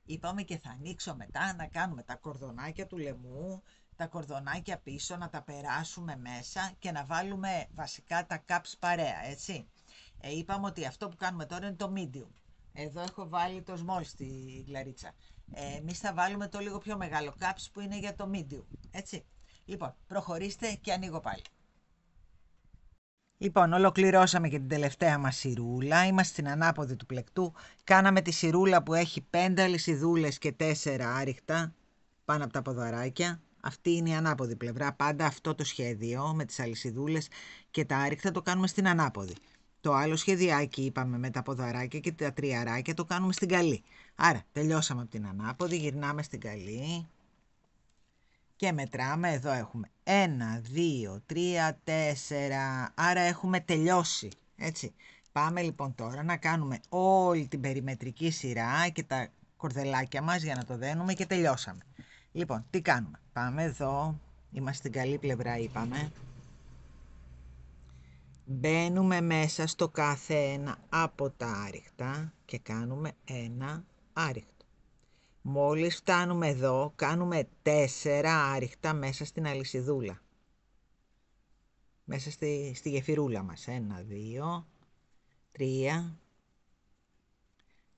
Είπαμε και θα ανοίξω μετά να κάνουμε τα κορδονάκια του λαιμού, τα κορδονάκια πίσω, να τα περάσουμε μέσα και να βάλουμε βασικά τα cups παρέα, έτσι. Είπαμε ότι αυτό που κάνουμε τώρα είναι το medium. Εδώ έχω βάλει το small στη γλαρίτσα. Εμείς θα βάλουμε το λίγο πιο μεγάλο cups που είναι για το medium, έτσι. Λοιπόν, προχωρήστε και ανοίγω πάλι. Λοιπόν, ολοκληρώσαμε και την τελευταία μας σιρούλα. Είμαστε στην ανάποδη του πλεκτού. Κάναμε τη σιρούλα που έχει 5 αλυσιδούλες και 4 άριχτα πάνω από τα ποδαράκια. Αυτή είναι η ανάποδη πλευρά. Πάντα αυτό το σχέδιο με τις αλυσιδούλες και τα άριχτα το κάνουμε στην ανάποδη. Το άλλο σχεδιάκι, είπαμε, με τα ποδαράκια και τα τριαράκια, το κάνουμε στην καλή. Άρα, τελειώσαμε από την ανάποδη, γυρνάμε στην καλή. Και μετράμε, εδώ έχουμε 1, 2, 3, 4, άρα έχουμε τελειώσει, έτσι. Πάμε λοιπόν τώρα να κάνουμε όλη την περιμετρική σειρά και τα κορδελάκια μας για να το δένουμε και τελειώσαμε. Λοιπόν, τι κάνουμε, πάμε εδώ, είμαστε στην καλή πλευρά είπαμε. Μπαίνουμε μέσα στο κάθε ένα από τα άριχτα και κάνουμε ένα άριχτο. Μόλις φτάνουμε εδώ, κάνουμε 4 άριχτα μέσα στην αλυσιδούλα. Μέσα στη γεφυρούλα μας. 1, 2, 3,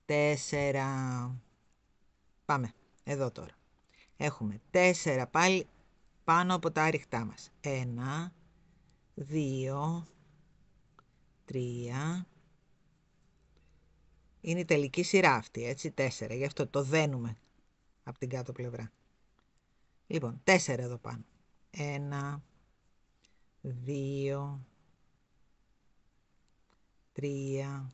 4. Πάμε, εδώ τώρα. Έχουμε 4 πάλι πάνω από τα άριχτά μας. 1, 2, 3. Είναι η τελική σειρά αυτή, έτσι, 4. Γι' αυτό το δένουμε από την κάτω πλευρά. Λοιπόν, 4 εδώ πάνω. 1, 2, 3,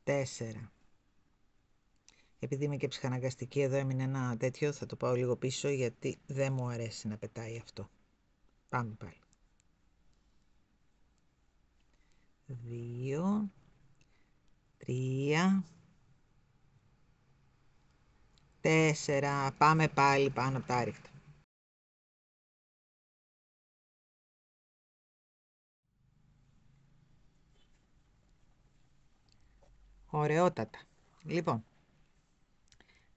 4. Επειδή είμαι και ψυχαναγκαστική, εδώ έμεινε ένα τέτοιο, θα το πάω λίγο πίσω γιατί δεν μου αρέσει να πετάει αυτό. Πάμε πάλι. 2, 3, 4. Πάμε πάλι πάνω από τα άριχτα. Ωραιότατα. Λοιπόν,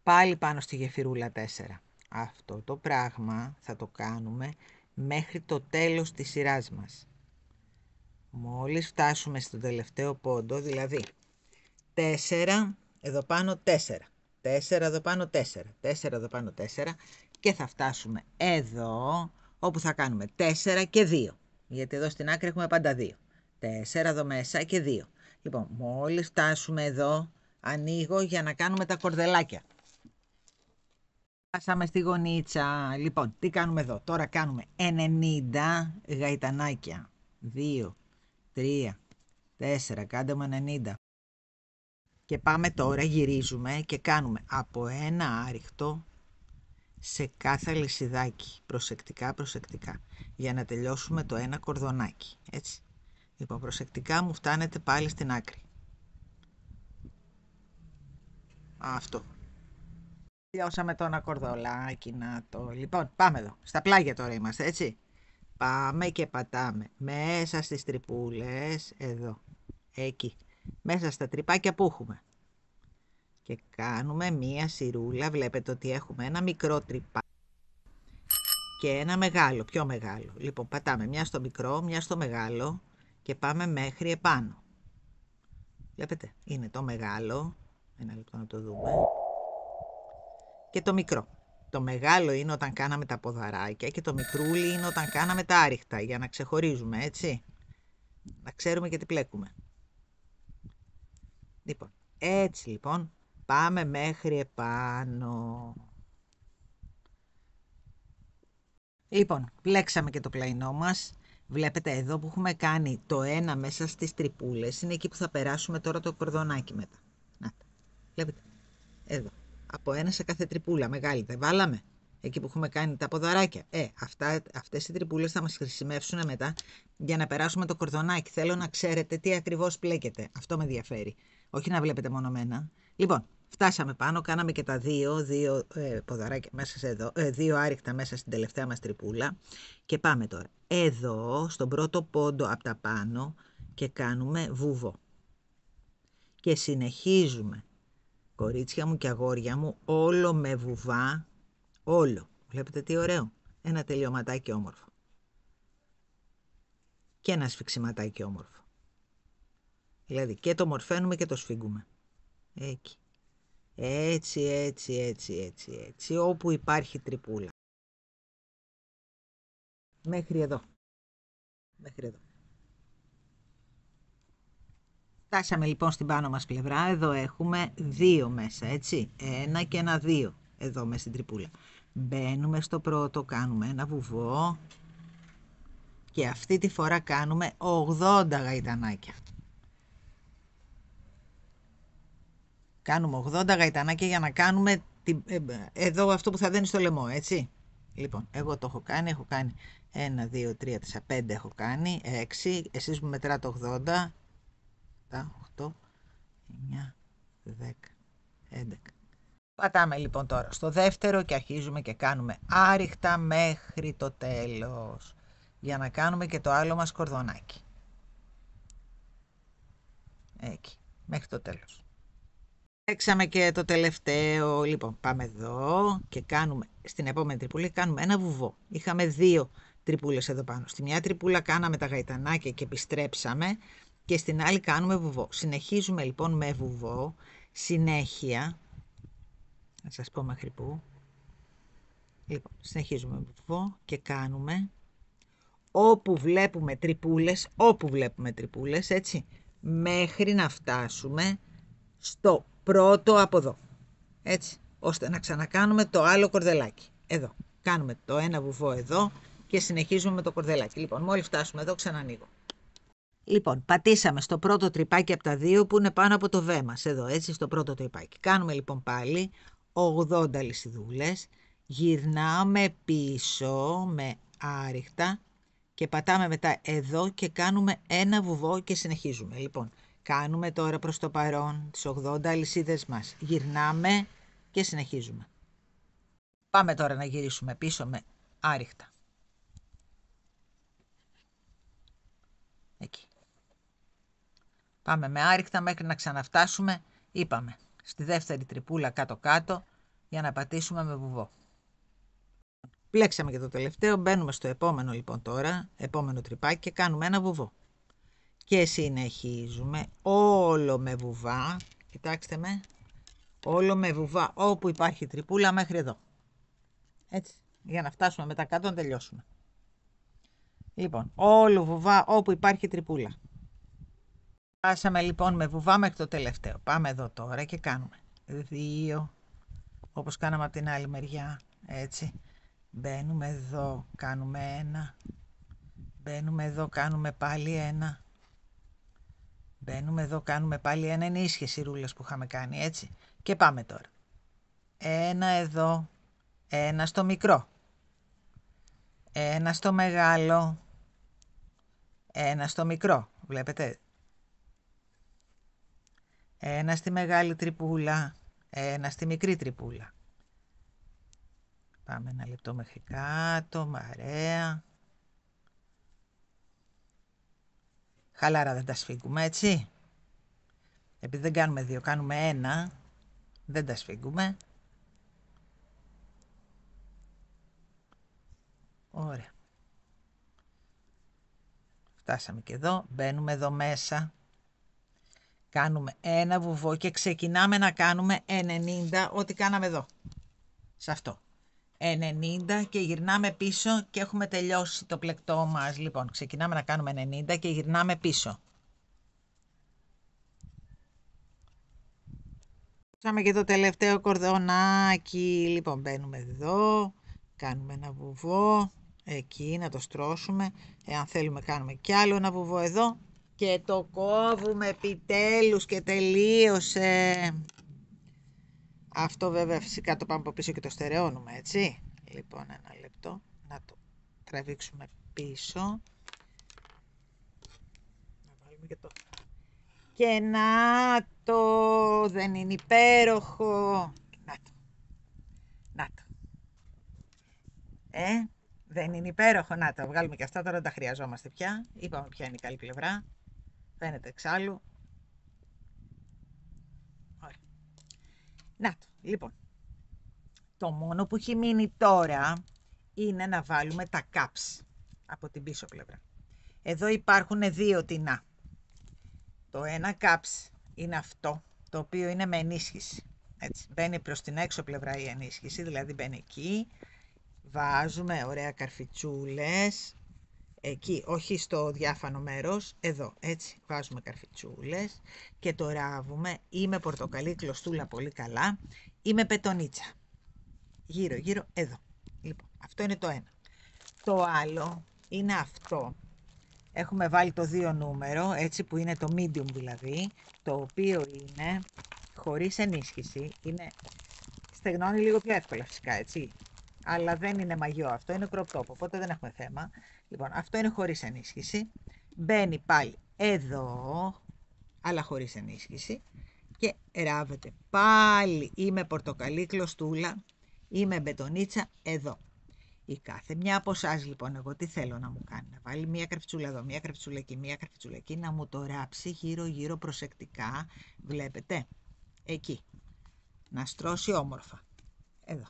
πάλι πάνω στη γεφυρούλα 4. Αυτό το πράγμα θα το κάνουμε μέχρι το τέλος της σειράς μας. Μόλις φτάσουμε στο τελευταίο πόντο, δηλαδή 4, εδώ πάνω 4. 4 εδώ πάνω 4. 4 εδώ πάνω 4. Και θα φτάσουμε εδώ, όπου θα κάνουμε 4 και 2. Γιατί εδώ στην άκρη έχουμε πάντα 2. 4 εδώ μέσα και 2. Λοιπόν, μόλις φτάσουμε εδώ, ανοίγω για να κάνουμε τα κορδελάκια. Φτάσαμε στη γωνίτσα. Λοιπόν, τι κάνουμε εδώ. Τώρα κάνουμε 90 γαϊτανάκια. 2, 3, 4, κάντε μου 90. Και πάμε τώρα, γυρίζουμε και κάνουμε από ένα άριχτο σε κάθε αλυσιδάκι. Προσεκτικά, για να τελειώσουμε το ένα κορδονάκι. Έτσι. Λοιπόν, προσεκτικά μου φτάνετε πάλι στην άκρη. Αυτό. Τελειώσαμε το ένα κορδολάκι, να το. Λοιπόν, πάμε εδώ. Στα πλάγια τώρα είμαστε, έτσι. Πάμε και πατάμε μέσα στις τρυπούλες, εδώ, εκεί. Μέσα στα τρυπάκια που έχουμε. Και κάνουμε μία σειρούλα, βλέπετε ότι έχουμε ένα μικρό τρυπάκι και ένα μεγάλο, πιο μεγάλο. Λοιπόν, πατάμε μια στο μικρό, μια στο μεγάλο και πάμε μέχρι επάνω. Βλέπετε, είναι το μεγάλο, ένα λεπτό να το δούμε, και το μικρό. Το μεγάλο είναι όταν κάναμε τα ποδαράκια και το μικρούλι είναι όταν κάναμε τα άριχτα, για να ξεχωρίζουμε, έτσι. Να ξέρουμε και τι πλέκουμε. Λοιπόν, έτσι λοιπόν, πάμε μέχρι επάνω. Λοιπόν, πλέξαμε και το πλαϊνό μας. Βλέπετε εδώ που έχουμε κάνει το ένα μέσα στις τρυπούλες, είναι εκεί που θα περάσουμε τώρα το κορδονάκι μετά. Να τα. Βλέπετε, εδώ. Από ένα σε κάθε τρυπούλα, μεγάλη, δεν βάλαμε. Εκεί που έχουμε κάνει τα ποδαράκια. Αυτές οι τρυπούλες θα μας χρησιμεύσουν μετά για να περάσουμε το κορδονάκι. Θέλω να ξέρετε τι ακριβώς πλέκεται. Αυτό με ενδιαφέρει. Όχι να βλέπετε μόνο μένα. Λοιπόν, φτάσαμε πάνω, κάναμε και τα δύο ποδαράκια μέσα εδώ, δύο άριχτα μέσα στην τελευταία μας τρυπούλα. Και πάμε τώρα εδώ, στον πρώτο πόντο από τα πάνω και κάνουμε βουβό. Και συνεχίζουμε, κορίτσια μου και αγόρια μου, όλο με βουβά, όλο. Βλέπετε τι ωραίο. Ένα τελειωματάκι όμορφο. Και ένα σφιξιματάκι όμορφο. Δηλαδή και το μορφαίνουμε και το σφίγγουμε. Εκεί. Έτσι, όπου υπάρχει τρυπούλα. Μέχρι εδώ. Μέχρι εδώ. Φτάσαμε λοιπόν στην πάνω μας πλευρά. Εδώ έχουμε δύο μέσα, έτσι. Ένα και ένα δύο. Εδώ μέσα στην τρυπούλα. Μπαίνουμε στο πρώτο, κάνουμε ένα βουβό. Και αυτή τη φορά κάνουμε 80 γαϊτανάκια. Κάνουμε 80 γαϊτανάκια για να κάνουμε εδώ αυτό που θα δένει στο λαιμό, έτσι. Λοιπόν, εγώ το έχω κάνει 1, 2, 3, 4, 5 έχω κάνει, 6, εσείς που μετράτε 80, 7, 8, 9, 10, 11. Πατάμε λοιπόν τώρα στο δεύτερο και αρχίζουμε και κάνουμε άριχτα μέχρι το τέλος, για να κάνουμε και το άλλο μας κορδονάκι. Εκεί, μέχρι το τέλος. Έξαμε και το τελευταίο. Λοιπόν, πάμε εδώ και κάνουμε στην επόμενη τρυπούλα κάνουμε ένα βουβό. Είχαμε δύο τρυπούλες εδώ πάνω. Στη μια τρυπούλα κάναμε τα γαϊτανάκια και επιστρέψαμε και στην άλλη κάνουμε βουβό. Συνεχίζουμε λοιπόν με βουβό συνέχεια. Να σας πω μέχρι πού. Λοιπόν, συνεχίζουμε με βουβό και κάνουμε όπου βλέπουμε τρυπούλες, έτσι, μέχρι να φτάσουμε στο πρώτο από εδώ, έτσι, ώστε να ξανακάνουμε το άλλο κορδελάκι. Εδώ, κάνουμε το ένα βουβό εδώ και συνεχίζουμε με το κορδελάκι. Λοιπόν, μόλις φτάσουμε εδώ ξανανοίγω. Λοιπόν, πατήσαμε στο πρώτο τρυπάκι από τα δύο που είναι πάνω από το β μας, εδώ, έτσι, στο πρώτο τρυπάκι. Κάνουμε λοιπόν πάλι 80 λυσιδούλες, γυρνάμε πίσω με άριχτα και πατάμε μετά εδώ και κάνουμε ένα βουβό και συνεχίζουμε. Λοιπόν, κάνουμε τώρα προς το παρόν τις 80 αλυσίδες μας. Γυρνάμε και συνεχίζουμε. Πάμε τώρα να γυρίσουμε πίσω με άριχτα. Εκεί. Πάμε με άριχτα μέχρι να ξαναφτάσουμε, είπαμε, στη δεύτερη τρυπούλα κάτω-κάτω για να πατήσουμε με βουβό. Πλέξαμε και το τελευταίο, μπαίνουμε στο επόμενο λοιπόν τώρα, επόμενο τρυπάκι και κάνουμε ένα βουβό. Και συνεχίζουμε όλο με βουβά, κοιτάξτε με, όλο με βουβά όπου υπάρχει τρυπούλα μέχρι εδώ. Έτσι, για να φτάσουμε με τα κάτω να τελειώσουμε. Λοιπόν, όλο βουβά όπου υπάρχει τρυπούλα. Φτάσαμε λοιπόν με βουβά μέχρι το τελευταίο. Πάμε εδώ τώρα και κάνουμε 2, όπως κάναμε από την άλλη μεριά, έτσι. Μπαίνουμε εδώ, κάνουμε 1. Μπαίνουμε εδώ, κάνουμε πάλι 1. Μπαίνουμε εδώ, κάνουμε πάλι 1. Είναι ίσχυες οι ρούλες που είχαμε κάνει, έτσι. Και πάμε τώρα. 1 εδώ, 1 στο μικρό. 1 στο μεγάλο. 1 στο μικρό. Βλέπετε. 1 στη μεγάλη τρυπούλα. 1 στη μικρή τρυπούλα. Πάμε 1 λεπτό μέχρι κάτω, ωραία. Χαλάρα, δεν τα σφίγγουμε, έτσι. Επειδή δεν κάνουμε 2, κάνουμε 1, δεν τα σφίγγουμε. Ωραία. Φτάσαμε και εδώ, μπαίνουμε εδώ μέσα. Κάνουμε ένα βουβό και ξεκινάμε να κάνουμε 90, ό,τι κάναμε εδώ. Σε αυτό. 90 και γυρνάμε πίσω και έχουμε τελειώσει το πλεκτό μας. Λοιπόν, ξεκινάμε να κάνουμε 90 και γυρνάμε πίσω. Φτάσαμε και το τελευταίο κορδονάκι. Λοιπόν, μπαίνουμε εδώ, κάνουμε ένα βουβό, εκεί να το στρώσουμε. Εάν θέλουμε κάνουμε κι άλλο ένα βουβό εδώ και το κόβουμε επιτέλους και τελείωσε. Αυτό βέβαια φυσικά το πάμε από πίσω και το στερεώνουμε, έτσι. Λοιπόν, 1 λεπτό, να το τραβήξουμε πίσω. Να βάλουμε και το... Και να το, δεν είναι υπέροχο. Να το. Να το. Δεν είναι υπέροχο. Να το βγάλουμε και αυτά, τώρα δεν τα χρειαζόμαστε πια. Είπαμε ποια είναι η καλή πλευρά. Φαίνεται εξάλλου. Ωραία. Να το. Λοιπόν. Το μόνο που έχει μείνει τώρα είναι να βάλουμε τα caps από την πίσω πλευρά. Εδώ υπάρχουν 2 τεινά. Το ένα caps είναι αυτό, το οποίο είναι με ενίσχυση. Έτσι, μπαίνει προς την έξω πλευρά η ενίσχυση, δηλαδή μπαίνει εκεί. Βάζουμε ωραία καρφιτσούλες, εκεί, όχι στο διάφανο μέρος, εδώ, έτσι, βάζουμε καρφιτσούλες και το ράβουμε ή με πορτοκαλί κλωστούλα πολύ καλά ή με πετονίτσα. Γύρω, γύρω, εδώ. Λοιπόν, αυτό είναι το ένα. Το άλλο είναι αυτό. Έχουμε βάλει το 2 νούμερο, έτσι που είναι το medium δηλαδή, το οποίο είναι χωρίς ενίσχυση, είναι, στεγνώνει λίγο πιο εύκολα φυσικά, έτσι, αλλά δεν είναι μαγιό αυτό, είναι crop top, οπότε δεν έχουμε θέμα. Λοιπόν, αυτό είναι χωρίς ενίσχυση, μπαίνει πάλι εδώ, αλλά χωρίς ενίσχυση και ράβεται πάλι ή με πορτοκαλί κλωστούλα ή με μπετονίτσα εδώ. Η κάθε μια από εσάς λοιπόν, εγώ τι θέλω να μου κάνει, να βάλει μία καρφιτσούλα εδώ, μία καρφιτσούλα εκεί, μία καρφιτσούλα εκεί, να μου το ράψει γύρω γύρω προσεκτικά, βλέπετε, εκεί, να στρώσει όμορφα, εδώ,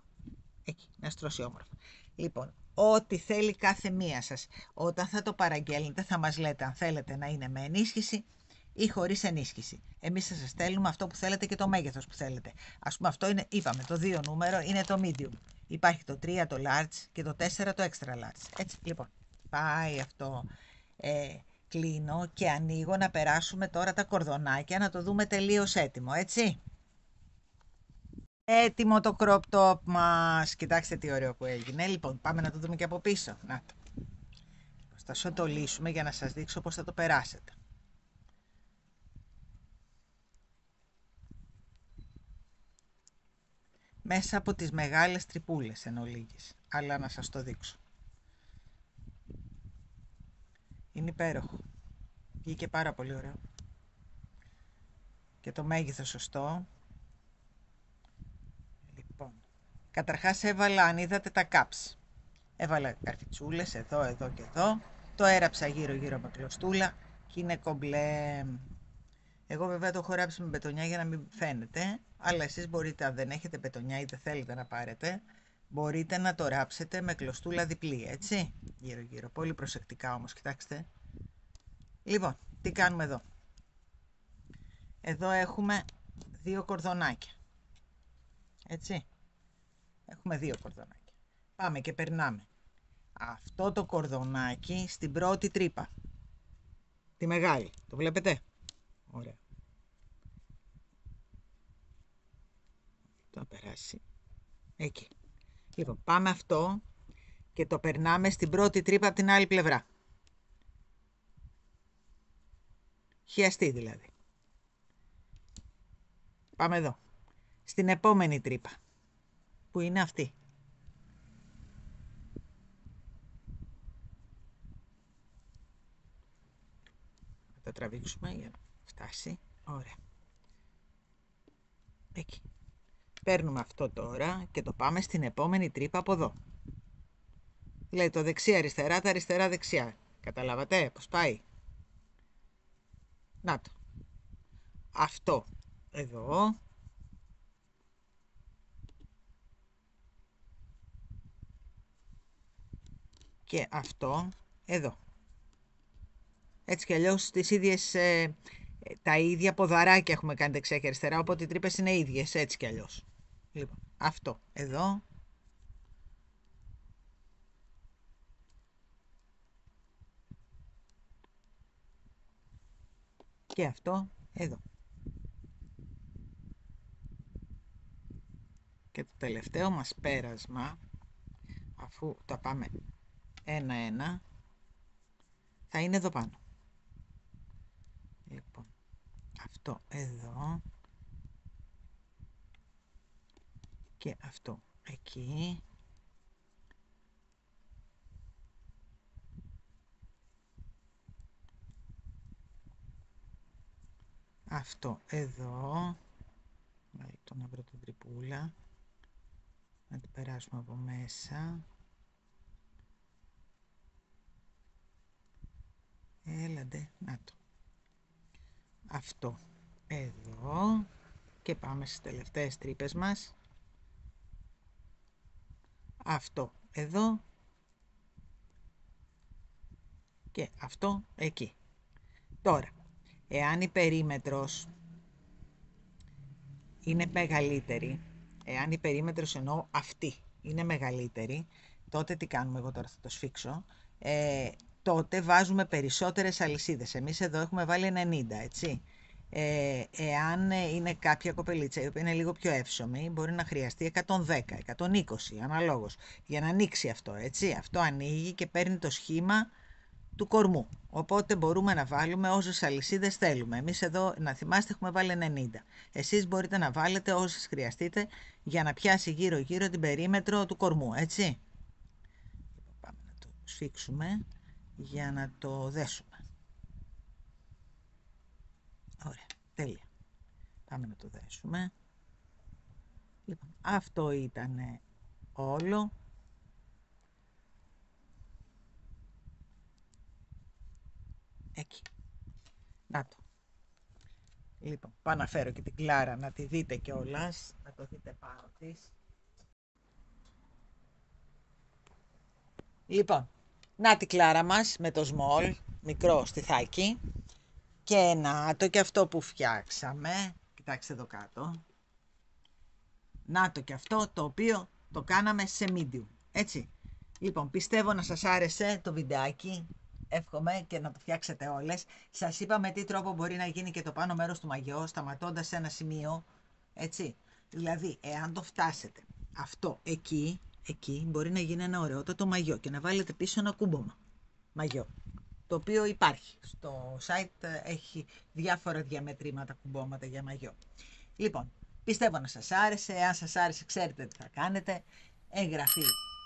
εκεί, να στρώσει όμορφα. Λοιπόν, ό,τι θέλει κάθε μία σας, όταν θα το παραγγέλνετε θα μας λέτε αν θέλετε να είναι με ενίσχυση ή χωρίς ενίσχυση. Εμείς θα σας στέλνουμε αυτό που θέλετε και το μέγεθος που θέλετε. Ας πούμε αυτό είναι, είπαμε, το 2 νούμερο είναι το medium. Υπάρχει το 3 το large και το 4 το extra large. Έτσι, λοιπόν, πάει αυτό. Κλείνω και ανοίγω να περάσουμε τώρα τα κορδονάκια, να το δούμε τελείως έτοιμο, έτσι. Έτοιμο το crop top μας. Κοιτάξτε τι ωραίο που έγινε. Λοιπόν, πάμε να το δούμε και από πίσω. Να το. Θα σου το λύσουμε για να σας δείξω πώς θα το περάσετε. Μέσα από τις μεγάλες τρυπούλες εν ολίγης, αλλά να σας το δείξω. Είναι υπέροχο. Βγήκε πάρα πολύ ωραίο. Και το μέγεθος σωστό. Λοιπόν, καταρχάς έβαλα, αν είδατε, τα caps. Έβαλα καρφιτσούλες εδώ, εδώ και εδώ. Το έραψα γύρω γύρω με κλωστούλα και είναι κομπλέ. Εγώ βέβαια το έχω ράψει με μπετονιά για να μην φαίνεται, αλλά εσείς μπορείτε, αν δεν έχετε μπετονιά ή δεν θέλετε να πάρετε, μπορείτε να το ράψετε με κλωστούλα διπλή, έτσι, γύρω γύρω. Πολύ προσεκτικά όμως, κοιτάξτε. Λοιπόν, τι κάνουμε εδώ. Εδώ έχουμε 2 κορδονάκια, έτσι. Έχουμε 2 κορδονάκια. Πάμε και περνάμε αυτό το κορδονάκι στην πρώτη τρύπα. Τη μεγάλη, το βλέπετε. Ωραία. Θα περάσει εκεί. Λοιπόν, πάμε αυτό και το περνάμε στην πρώτη τρύπα από την άλλη πλευρά. Χιαστή δηλαδή. Πάμε εδώ. Στην επόμενη τρύπα, που είναι αυτή. Θα τα τραβήξουμε για να φτάσει. Ωραία. Εκεί. Παίρνουμε αυτό τώρα και το πάμε στην επόμενη τρύπα από εδώ. Δηλαδή το δεξί αριστερά, τα αριστερά δεξιά. Καταλάβατε πώς πάει? Να το. Αυτό εδώ. Και αυτό εδώ. Έτσι κι αλλιώς τις ίδιες, τα ίδια ποδαράκια έχουμε κάνει δεξιά και αριστερά, οπότε οι τρύπες είναι ίδιες, έτσι κι αλλιώς. Λοιπόν, αυτό εδώ. Και αυτό εδώ. Και το τελευταίο μας πέρασμα, αφού τα πάμε ένα-ένα, θα είναι εδώ πάνω. Λοιπόν, αυτό εδώ και αυτό εκεί. Αυτό εδώ. Το να βρω την τρυπούλα. Να την περάσουμε από μέσα. Έλαντε, να το. Αυτό εδώ. Και πάμε στις τελευταίες τρύπες μας. Αυτό εδώ. Και αυτό εκεί. Τώρα, εάν η περίμετρος είναι μεγαλύτερη, εάν η περίμετρος εννοώ αυτή είναι μεγαλύτερη, τότε τι κάνουμε? Εγώ τώρα θα το σφίξω. Τότε βάζουμε περισσότερες αλυσίδες. Εμείς εδώ έχουμε βάλει 90, έτσι. Εάν είναι κάποια κοπελίτσα η οποία είναι λίγο πιο εύσωμη, μπορεί να χρειαστεί 110, 120 αναλόγως για να ανοίξει αυτό, έτσι. Αυτό ανοίγει και παίρνει το σχήμα του κορμού. Οπότε μπορούμε να βάλουμε όσες αλυσίδες θέλουμε. Εμείς εδώ, να θυμάστε, έχουμε βάλει 90. Εσείς μπορείτε να βάλετε όσες χρειαστείτε για να πιάσει γύρω-γύρω την περίμετρο του κορμού, έτσι. Πάμε να το σφίξουμε για να το δέσουμε. Ωραία, τέλεια. Πάμε να το δέσουμε. Λοιπόν, αυτό ήταν όλο. Εκεί. Να το. Λοιπόν, πάω να φέρω και την Κλάρα να τη δείτε κιόλας, να το δείτε πάνω της. Λοιπόν, να τη Κλάρα μας με το small, μικρό στιθάκι. Και να το και αυτό που φτιάξαμε, κοιτάξτε εδώ κάτω. Να το και αυτό το οποίο το κάναμε σε medium, έτσι. Λοιπόν, πιστεύω να σας άρεσε το βιντεάκι. Εύχομαι και να το φτιάξετε όλες. Σας είπα με τι τρόπο μπορεί να γίνει και το πάνω μέρος του μαγιό, σταματώντας σε ένα σημείο, έτσι. Δηλαδή, εάν το φτάσετε αυτό εκεί μπορεί να γίνει ένα ωραιότατο μαγιό και να βάλετε πίσω ένα κούμπομα μαγιό, το οποίο υπάρχει. Στο site έχει διάφορα διαμετρήματα κουμπώματα για μαγιό. Λοιπόν, πιστεύω να σας άρεσε. Αν σας άρεσε, ξέρετε τι θα κάνετε. Εγγραφή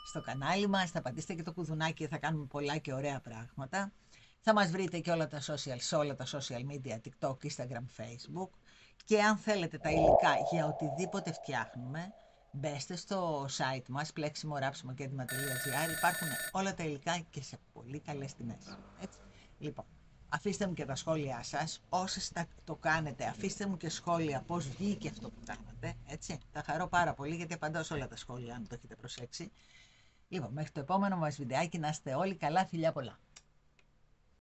στο κανάλι μας, θα πατήσετε και το κουδουνάκι, θα κάνουμε πολλά και ωραία πράγματα. Θα μας βρείτε και όλα τα social, σε όλα τα social media, TikTok, Instagram, Facebook. Και αν θέλετε τα υλικά για οτιδήποτε φτιάχνουμε, μπέστε στο site μας, pleximoraψimokediμα.gr. Υπάρχουν όλα τα υλικά και σε πολύ καλές τιμές. Έτσι. Λοιπόν, αφήστε μου και τα σχόλιά σας. Όσες το κάνετε, αφήστε μου και σχόλια πώς βγήκε αυτό που κάνατε. Έτσι. Θα χαρώ πάρα πολύ γιατί απαντάω σε όλα τα σχόλια, αν το έχετε προσέξει. Λοιπόν, μέχρι το επόμενο μας βιντεάκι να είστε όλοι καλά, φιλιά πολλά.